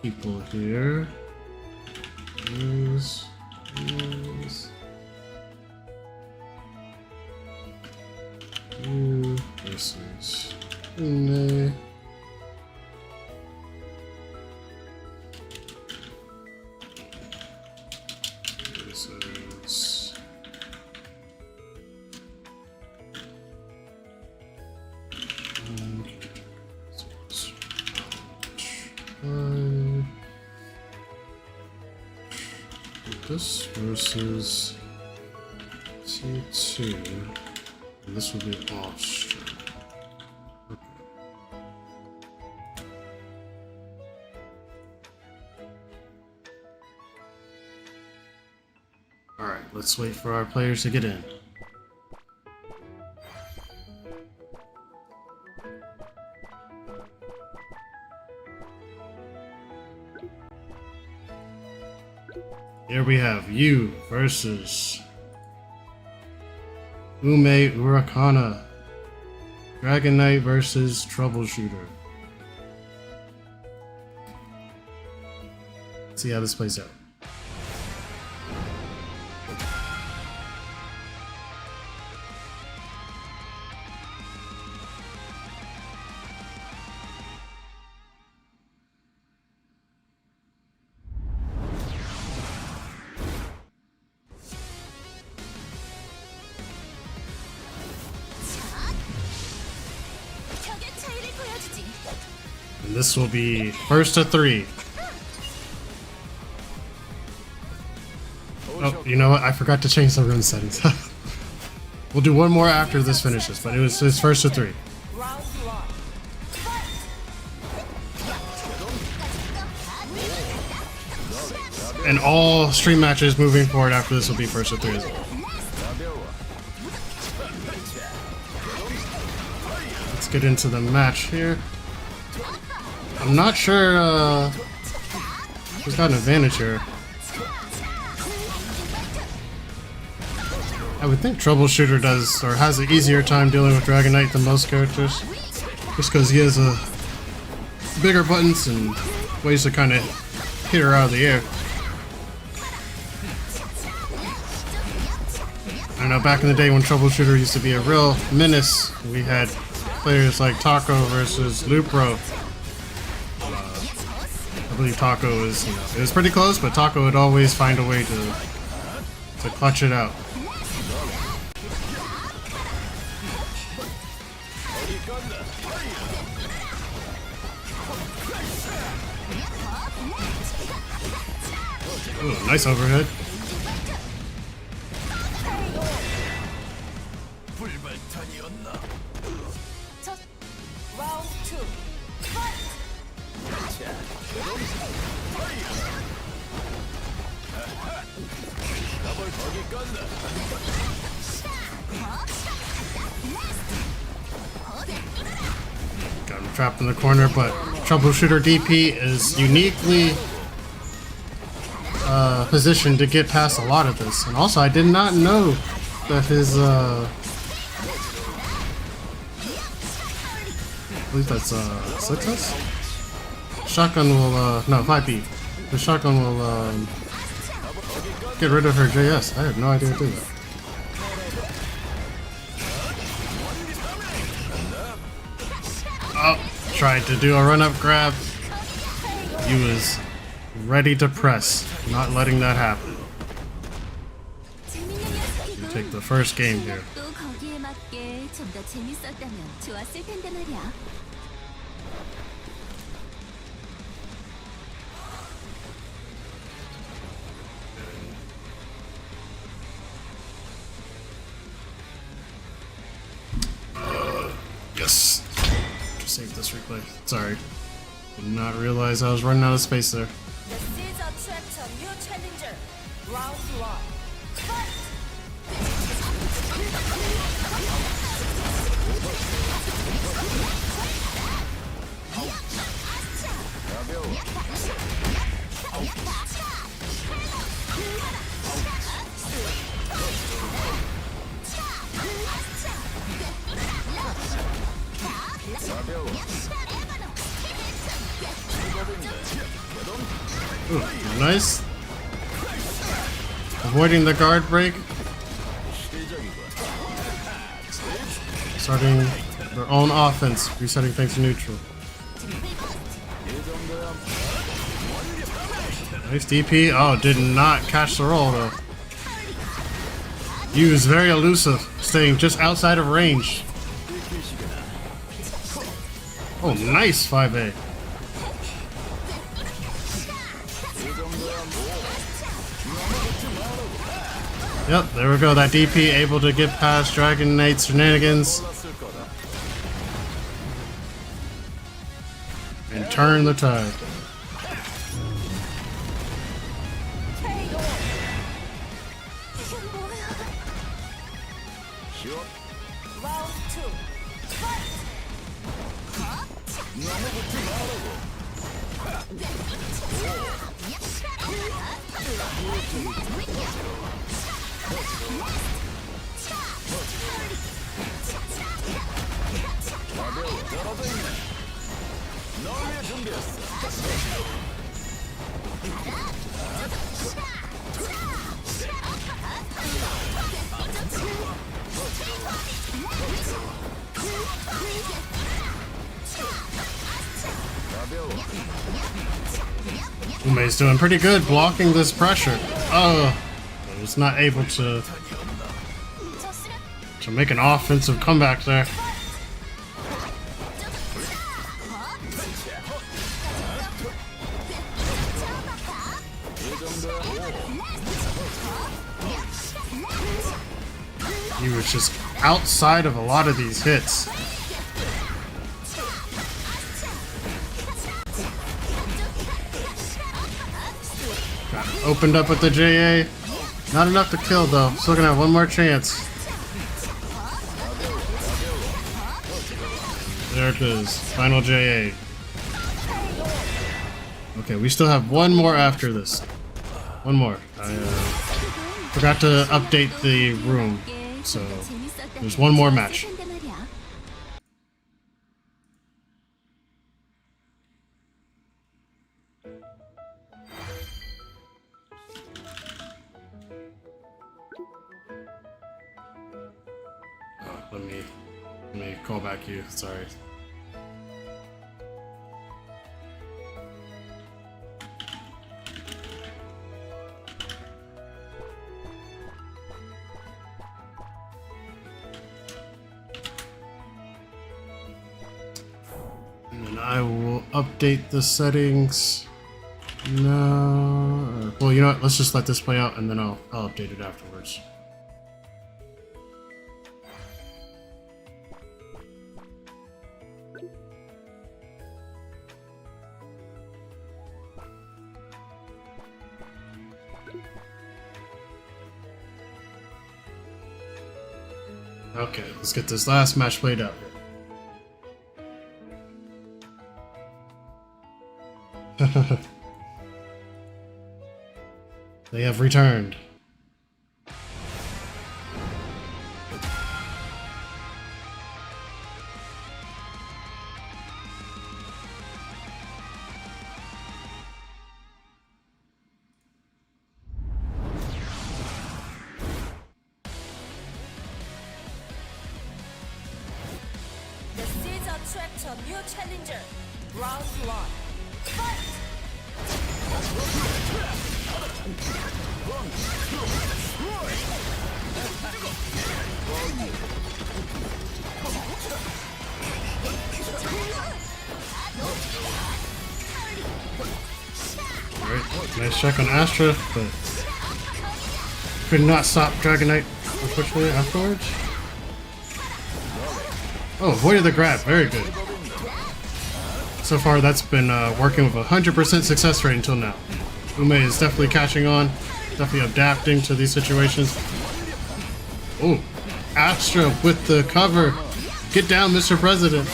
people here. News. Yu versus Ume. Versus this versus T2, and this will be off stream. Okay. Alright, let's wait for our players to get in. Here we have Yu versus Ume Urakana. Dragon Knight versus Troubleshooter. Let's see how this plays out. And this will be first to 3. Oh, you know what? I forgot to change the rune settings. We'll do one more after this finishes, but it's first to 3. Round 1. And all stream matches moving forward after this will be first to 3 as well. Let's get into the match here. I'm not sure who's got an advantage here. I would think Troubleshooter does, or has an easier time dealing with Dragon Knight than most characters. Just because he has bigger buttons and ways to kind of hit her out of the air. I know back in the day when Troubleshooter used to be a real menace, we had players like Taco versus Lupro. I believe Taco was, it was pretty close, but Taco would always find a way to clutch it out. Ooh, nice overhead. Round 2. Fight! Got him trapped in the corner, but troubleshooter DP is uniquely positioned to get past a lot of this. And also, I did not know that his I believe that's Slitas? Shotgun will no, it might be. The shotgun will get rid of her JS. I had no idea to do that. Oh, tried to do a run-up grab. He was ready to press, not letting that happen. You take the first game here. 또 거기에 맞게 좀 더 재밌었다면 좋았을 텐데 말이야. Yes. Just save this replay. Sorry. Did not realize I was running out of space there. The seeds attract a new challenger. Round 1. Fight! Ooh, nice. Avoiding the guard break. Starting their own offense, resetting things to neutral. Nice DP. Oh, did not catch the roll though. He was very elusive, staying just outside of range. Oh, nice 5A. Yep, there we go. That DP able to get past Dragon Knight's shenanigans and turn the tide. Round 2. Fight! Ume's doing pretty good blocking this pressure. Oh, but was not able to make an offensive comeback there. He was just outside of a lot of these hits. Got opened up with the JA. Not enough to kill though. Still gonna have one more chance. There it is. Final JA. Okay, we still have one more after this. One more. I forgot to update the room. So there's one more match. Let me call back you. Sorry. And then I will update the settings. No. Well, you know what? Let's just let this play out, and then I'll update it afterwards. Okay, let's get this last match played out here. They have returned. The seeds attract a new challenger. Round 1. Fight! Alright, nice check on Astra, but could not stop Dragonite, unfortunately, afterwards. Oh, avoided the grab. Very good. So far, that's been working with 100% success rate until now. Ume is definitely catching on, definitely adapting to these situations. Oh, Astra with the cover. Get down, Mr. President.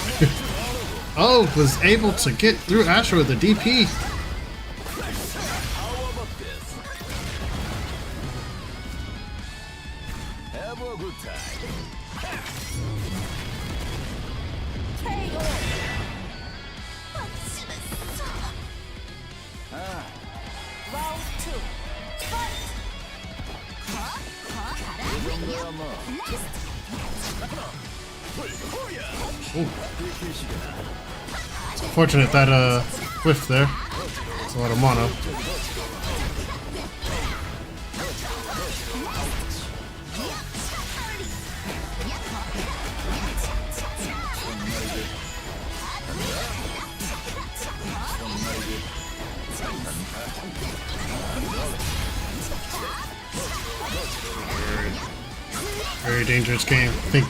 Oh, was able to get through Astra with the DP. Round 2. Fight! It's unfortunate that whiff there. It's a lot of mono. Very dangerous game. I think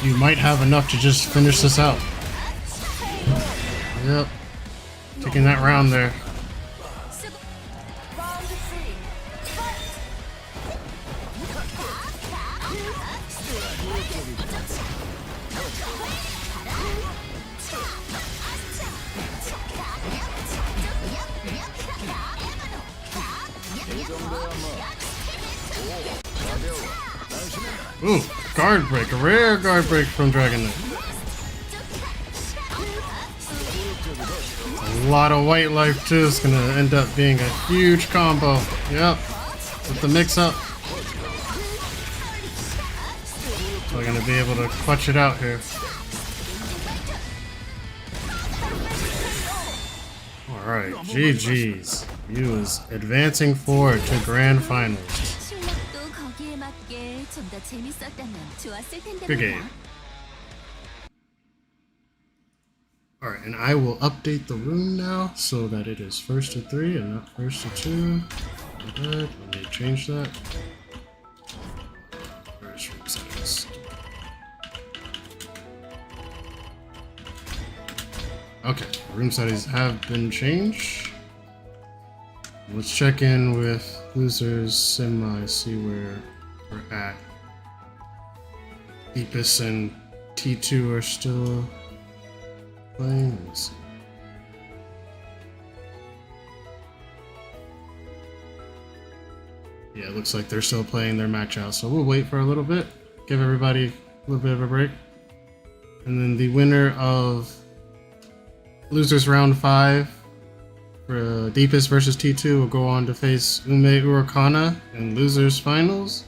you might have enough to just finish this out. Yep. Taking that round there. Round 3. Fight! Ooh, guard break. A rare guard break from Dragonite. A lot of white life too. It's gonna end up being a huge combo. Yep. With the mix up. So we're gonna be able to clutch it out here. Alright, GG's. You is advancing forward to grand finals. 실력도 거기에 맞게 좀 더 재밌었다면 좋았을 텐데 Good 말이야. game. Alright, and I will update the room now so that it is first to 3 and not first to 2. Good. Let me change that. Where's room settings? Okay, room settings have been changed. Let's check in with losers semi, see where we're at. Deepest and T2 are still playing. Let's see. Yeah, it looks like they're still playing their match out, so we'll wait for a little bit, give everybody a little bit of a break. And then the winner of losers round 5 for Deepest versus T2 will go on to face Ume Urakana in losers finals.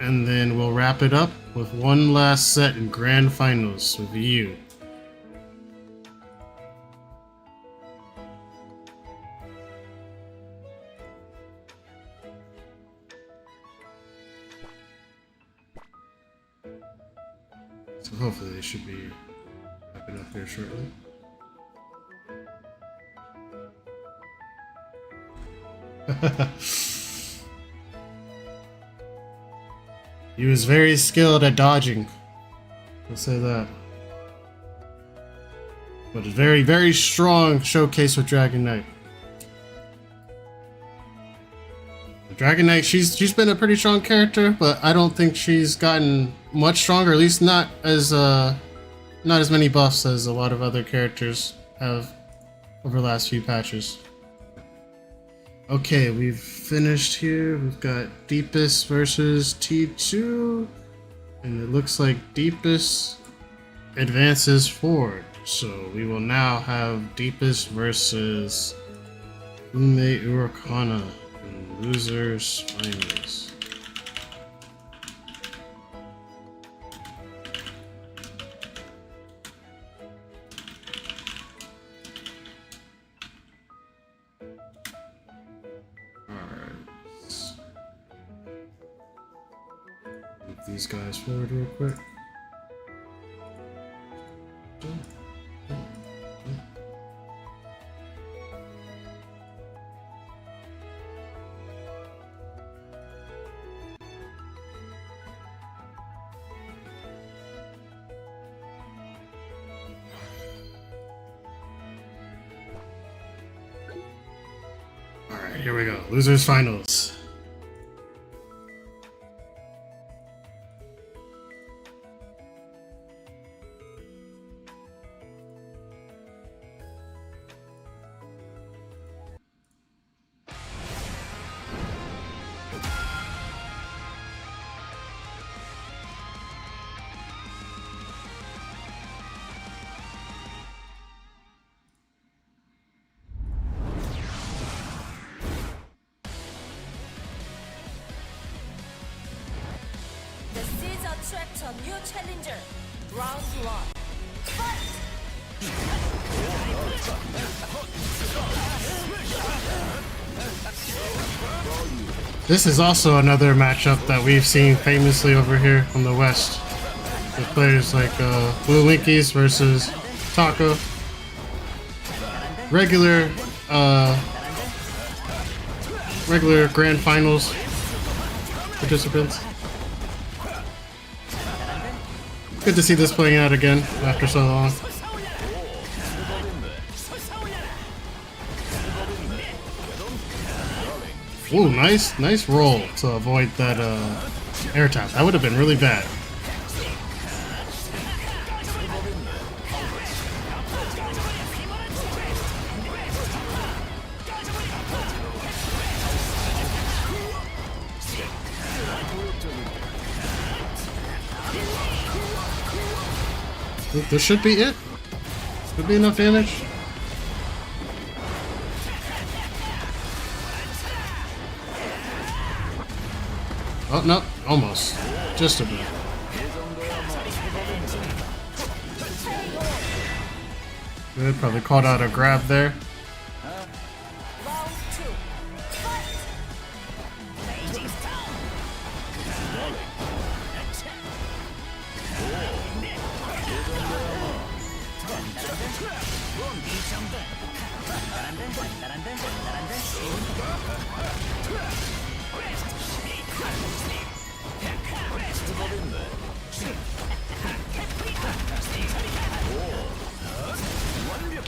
And then we'll wrap it up with one last set in grand finals with you. So hopefully they should be wrapping up here shortly. He was very skilled at dodging. I'll say that. But a very, very strong showcase with Dragonite. Dragonite, she's been a pretty strong character, but I don't think she's gotten much stronger. At least not as many buffs as a lot of other characters have. over the last few patches. Okay, we've finished here. We've got Deepest versus T2, and it looks like Deepest advances forward. So we will now have Deepest versus Ume Urakana in losers finals. Move these guys forward real quick. Alright, here we go. Losers finals. The seeds attract a new challenger. Round 1. Fight! This is also another matchup that we've seen famously over here on the West, with players like Blue Linkies versus Taco. Regular grand finals participants. Good to see this playing out again after so long. Ooh, nice roll to avoid that air tap. That would have been really bad. This should be it. Should be enough damage. Oh, no, almost. Just a bit. Good, probably called out a grab there. Round 2. Fight!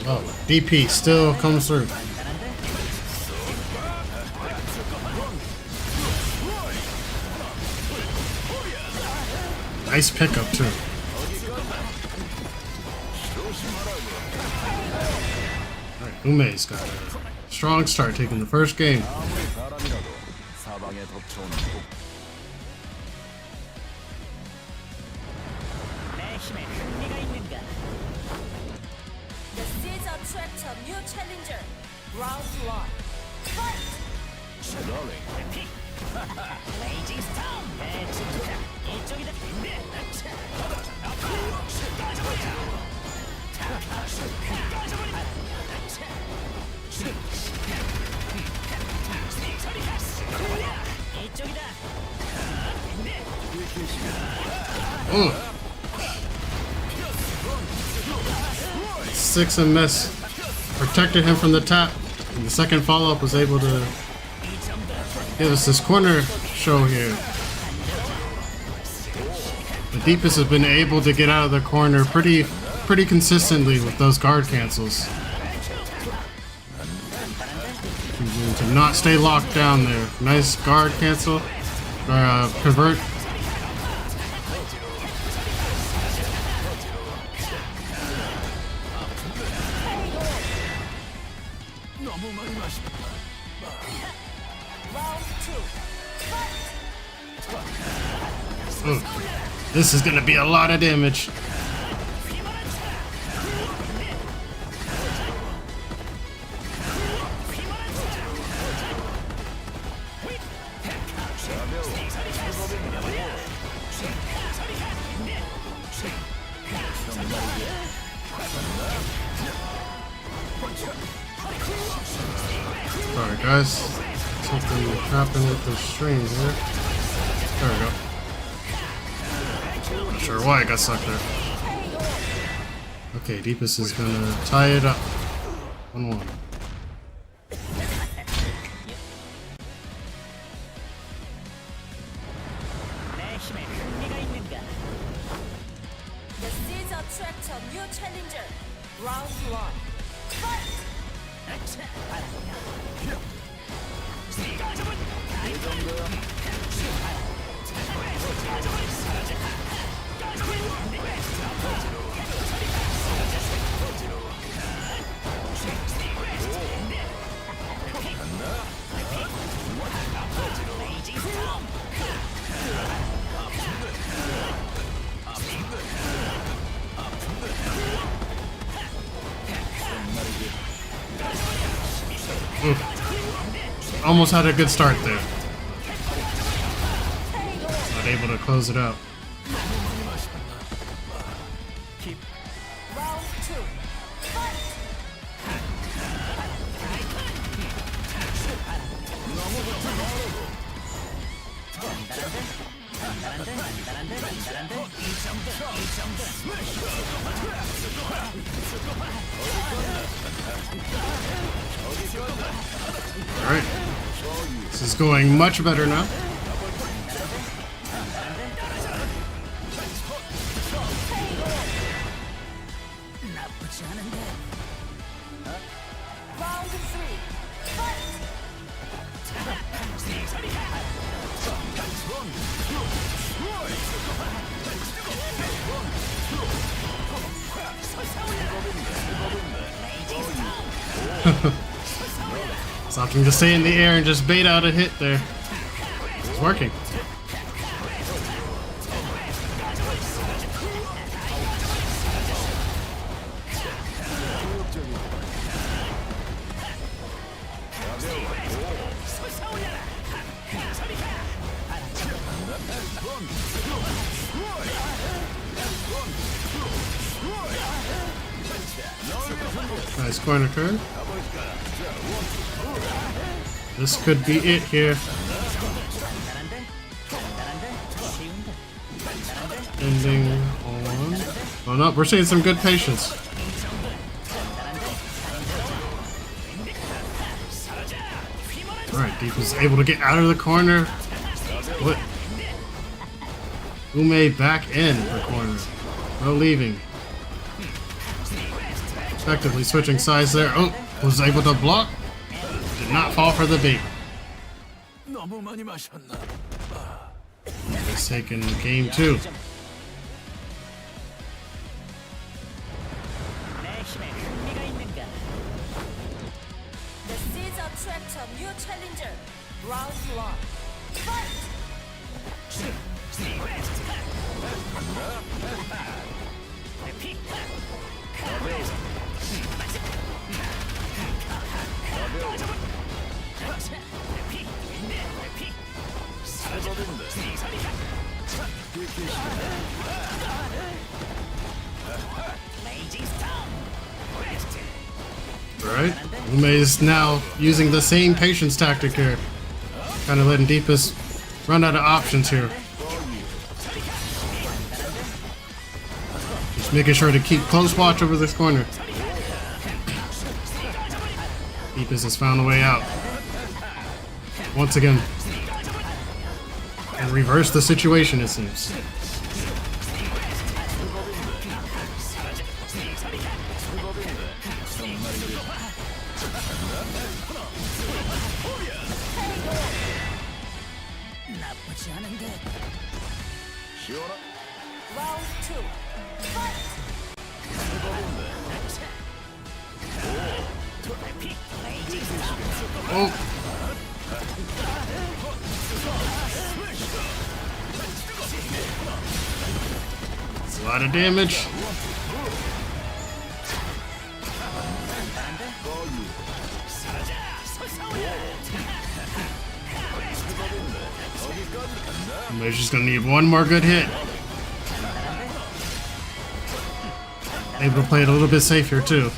Oh, DP still comes through. Nice pickup too. Alright, Ume's got a strong start taking the first game. The seeds attract a new challenger. Round 1. Fight! Ugh. 6 and miss. Protected him from the tap. And the second follow-up was able to give us this corner show here. The Deepest has been able to get out of the corner pretty consistently with those guard cancels. To not stay locked down there. Nice guard cancel. Convert. Ooh, this is gonna be a lot of damage. Alright guys, something happened with the stream here. There we go. Not sure why I got stuck there. Okay, Deepest is gonna tie it up. 1-1. The seeds attract a new challenger. Round 1. Fight! Oof. Almost had a good start there. Not able to close it out. Round 2. Fight! Alright. This is going much better now. Round 3. Fight! Something to stay in the air and just bait out a hit there. It's working. Nice corner turn. This could be it here. Ending on... Oh no, we're seeing some good patience. Alright, Deep is able to get out of the corner. What? Ume back in the corner. No leaving. Effectively switching sides there. Oh, was able to block. Did not fall for the bait. It's taken game 2. The seeds attract a new challenger. Round 1. Fight! Alright, Ume is now using the same patience tactic here. Kind of letting Deepest run out of options here. Just making sure to keep close watch over this corner. Deepest has found a way out. Once again. And reverse the situation, it seems. Round 2. Fight! Oh! A lot of damage. Somebody's just gonna need one more good hit. Able to play it a little bit safer too.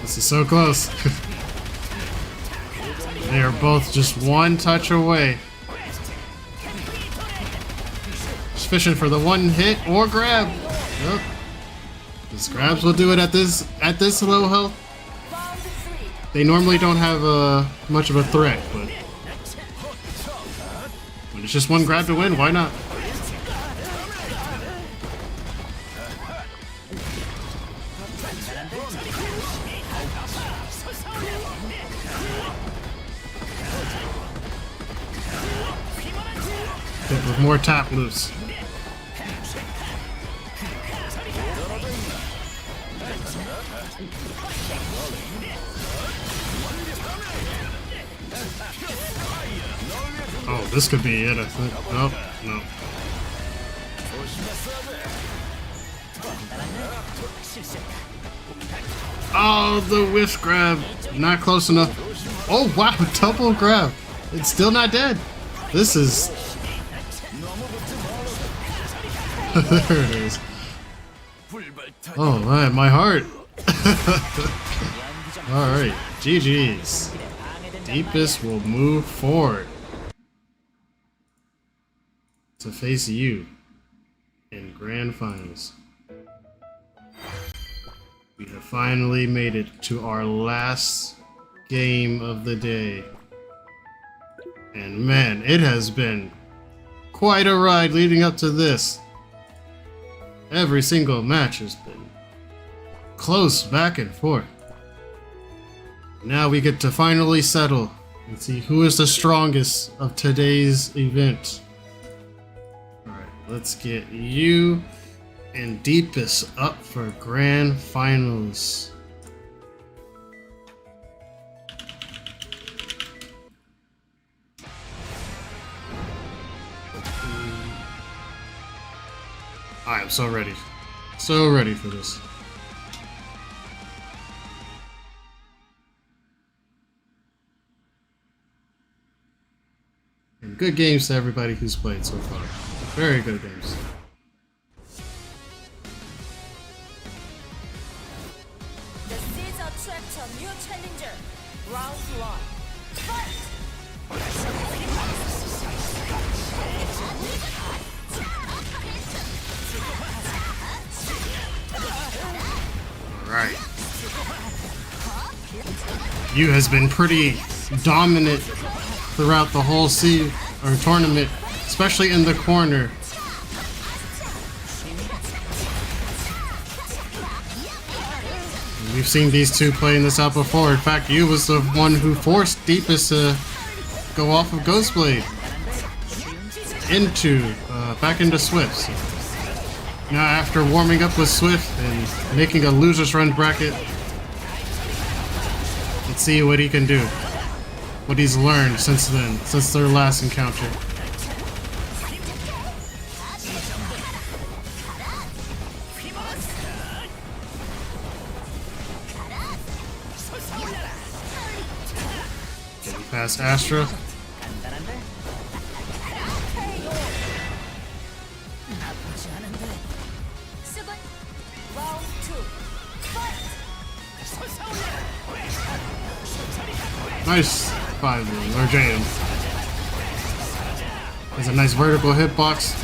This is so close. They are both just one touch away. Just fishing for the one hit or grab. Yep. These grabs will do it at this low health. They normally don't have much of a threat, but when it's just one grab to win, why not? Hit with more tap loops. Oh, this could be it, I think. Nope, no. Oh, the whiff grab. Not close enough. Oh, wow, double grab. It's still not dead. This is... There it is. Oh, man, my heart. Alright, GG's. Deepest will move forward to face you in grand finals. We have finally made it to our last game of the day. And man, it has been quite a ride leading up to this. Every single match has been close back and forth. Now we get to finally settle and see who is the strongest of today's event. Alright, let's get you and Deepest up for grand finals. I am so ready. So ready for this. And good games to everybody who's played so far. Very good games. The seeds attract a new challenger. Round 1. Fight! Alright. You has been pretty dominant throughout the whole tournament, especially in the corner. We've seen these two playing this out before. In fact, you was the one who forced Deepest to go off of Ghostblade back into Swift. So now after warming up with Swift and making a loser's run bracket, let's see what he can do. What he's learned since then, since their last encounter. Getting past Astra. Round 2. Fight! Nice 5 or jam. Has a nice vertical hitbox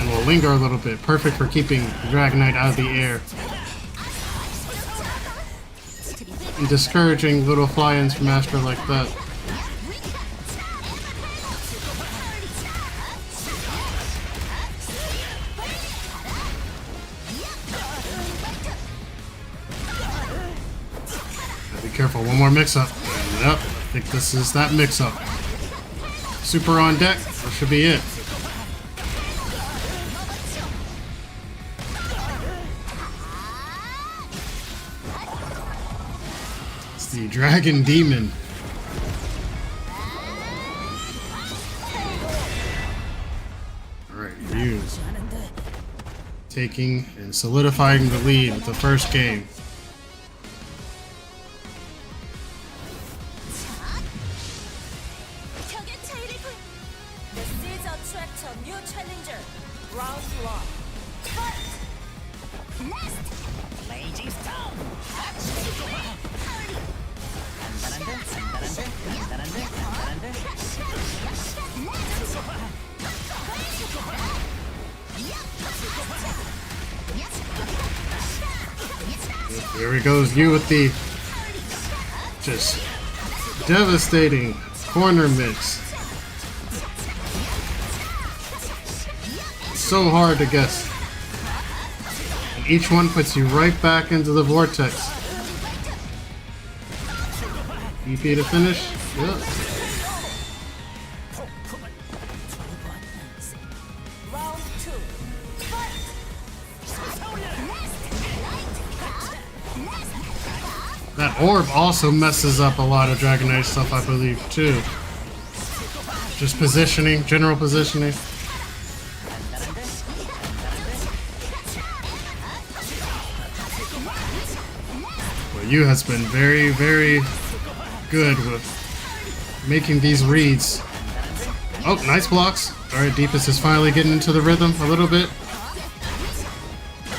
and will linger a little bit. Perfect for keeping the Dragon Knight out of the air. And discouraging little fly-ins from Astra like that. Be careful, one more mix-up. Yep, I think this is that mix-up. Super on deck, that should be it. The Dragon Demon. Alright, Ryu. Taking and solidifying the lead with the first game. This is attract a new challenger. Round 1. Fight! Blazing Stone. Here he goes, you with the just devastating corner mix. So hard to guess. And each one puts you right back into the vortex. EP to finish? Yep. Round 2. Fight! That orb also messes up a lot of Dragon Knight stuff, I believe, too. Just positioning, general positioning. Well, Yu has been very, very good with making these reads. Oh, nice blocks. Alright, Deepest is finally getting into the rhythm a little bit.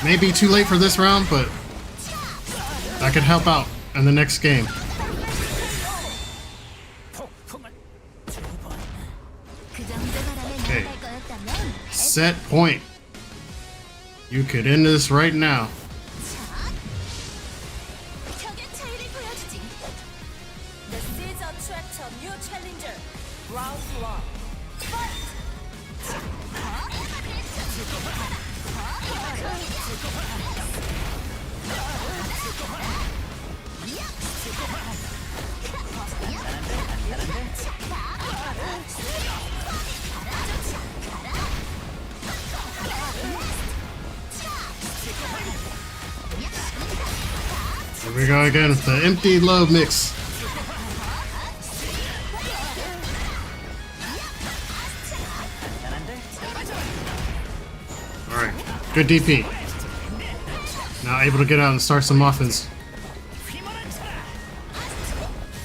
Maybe too late for this round, but that could help out in the next game. Okay. Set point. You could end this right now. This is attract a new challenger. Round 1. Fight! Here we go again with the empty low mix. Alright, good DP. Now able to get out and start some offense.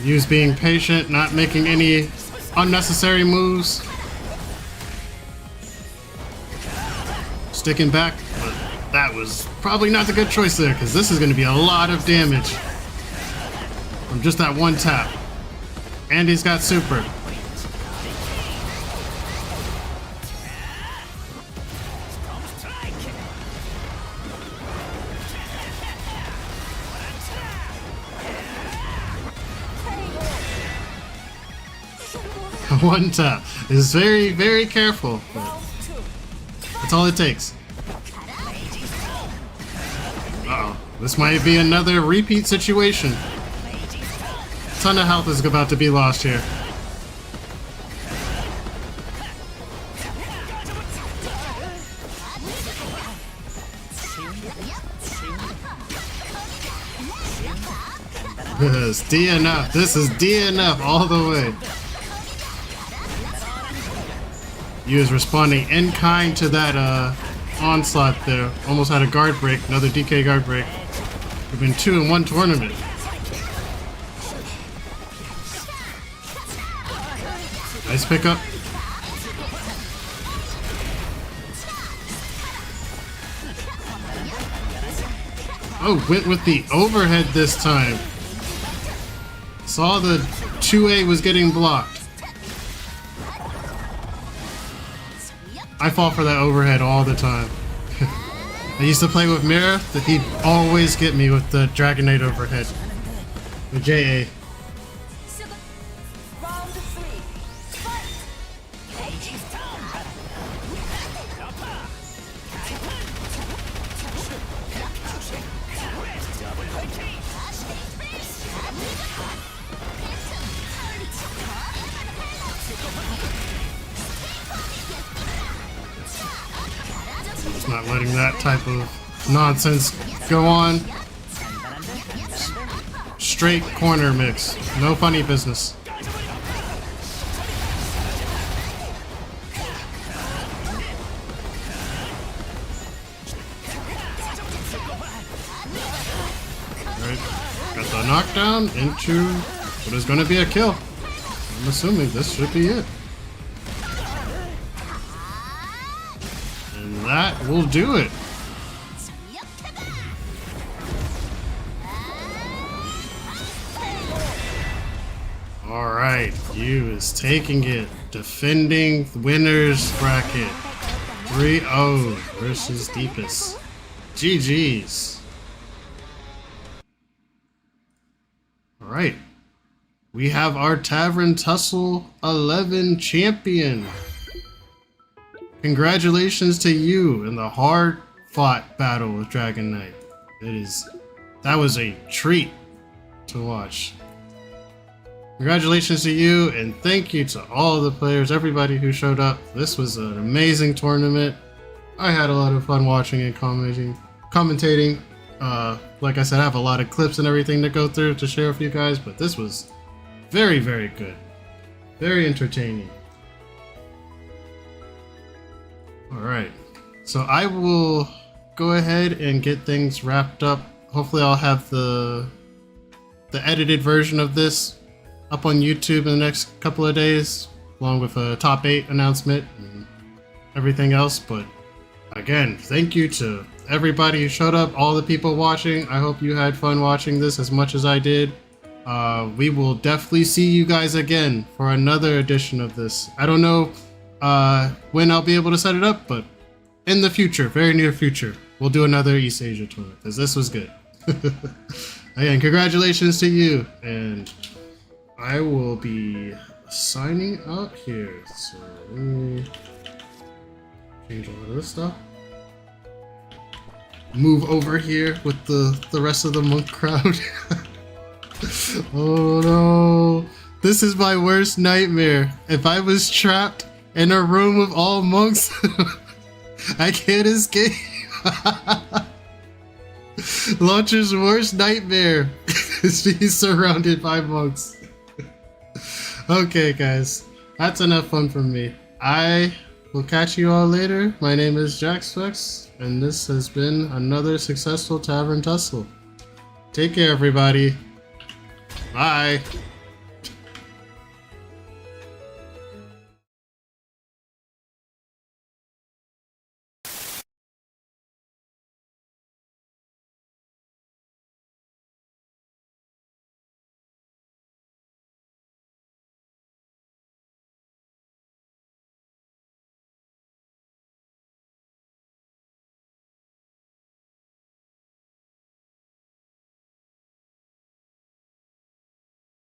Yu's being patient, not making any unnecessary moves. Sticking back, but that was probably not the good choice there, because this is going to be a lot of damage from just that one tap. And he's got super. One tap is very, very careful, but that's all it takes. Uh-oh. This might be another repeat situation. A ton of health is about to be lost here. This is DNF. This is DNF all the way. Yu is responding in kind to that onslaught there. Almost had a guard break, another DK guard break. We've been 2 in 1 tournament. Nice pickup. Oh, went with the overhead this time. Saw the 2A was getting blocked. I fall for that overhead all the time. I used to play with Mira, that he'd always get me with the Dragon Knight overhead. The JA. Round 3. Fight! Just not letting that type of nonsense go on. straight corner mix. No funny business. Alright, got the knockdown into what is going to be a kill. I'm assuming this should be it. And that will do it. Alright, Yu is taking it. Defending winners bracket. 3-0 versus Deepest. GG's. Alright. We have our TAVERN TUSSLE 11 champion. Congratulations to you in the hard fought battle with Dragon Knight. That was a treat to watch. Congratulations to you, and thank you to all the players, everybody who showed up. This was an amazing tournament. I had a lot of fun watching and commentating. Like I said, I have a lot of clips and everything to go through to share with you guys, but this was very, very good. Very entertaining. Alright, so I will go ahead and get things wrapped up. Hopefully I'll have the edited version of this up on YouTube in the next couple of days, along with a top 8 announcement and everything else. But again, thank you to everybody who showed up, all the people watching. I hope you had fun watching this as much as I did. We will definitely see you guys again for another edition of this. I don't know when I'll be able to set it up, but in the future, very near future, we'll do another East Asia tournament, because this was good. Again, congratulations to you, and I will be signing out here. So let me change all of this stuff. Move over here with the rest of the monk crowd. Oh no. This is my worst nightmare. If I was trapped in a room with all monks, I can't escape. Launcher's worst nightmare is being surrounded by monks. Okay guys, that's enough fun from me. I will catch you all later. My name is JaxFlex, and this has been another successful TAVERN TUSSLE. Take care everybody. Bye.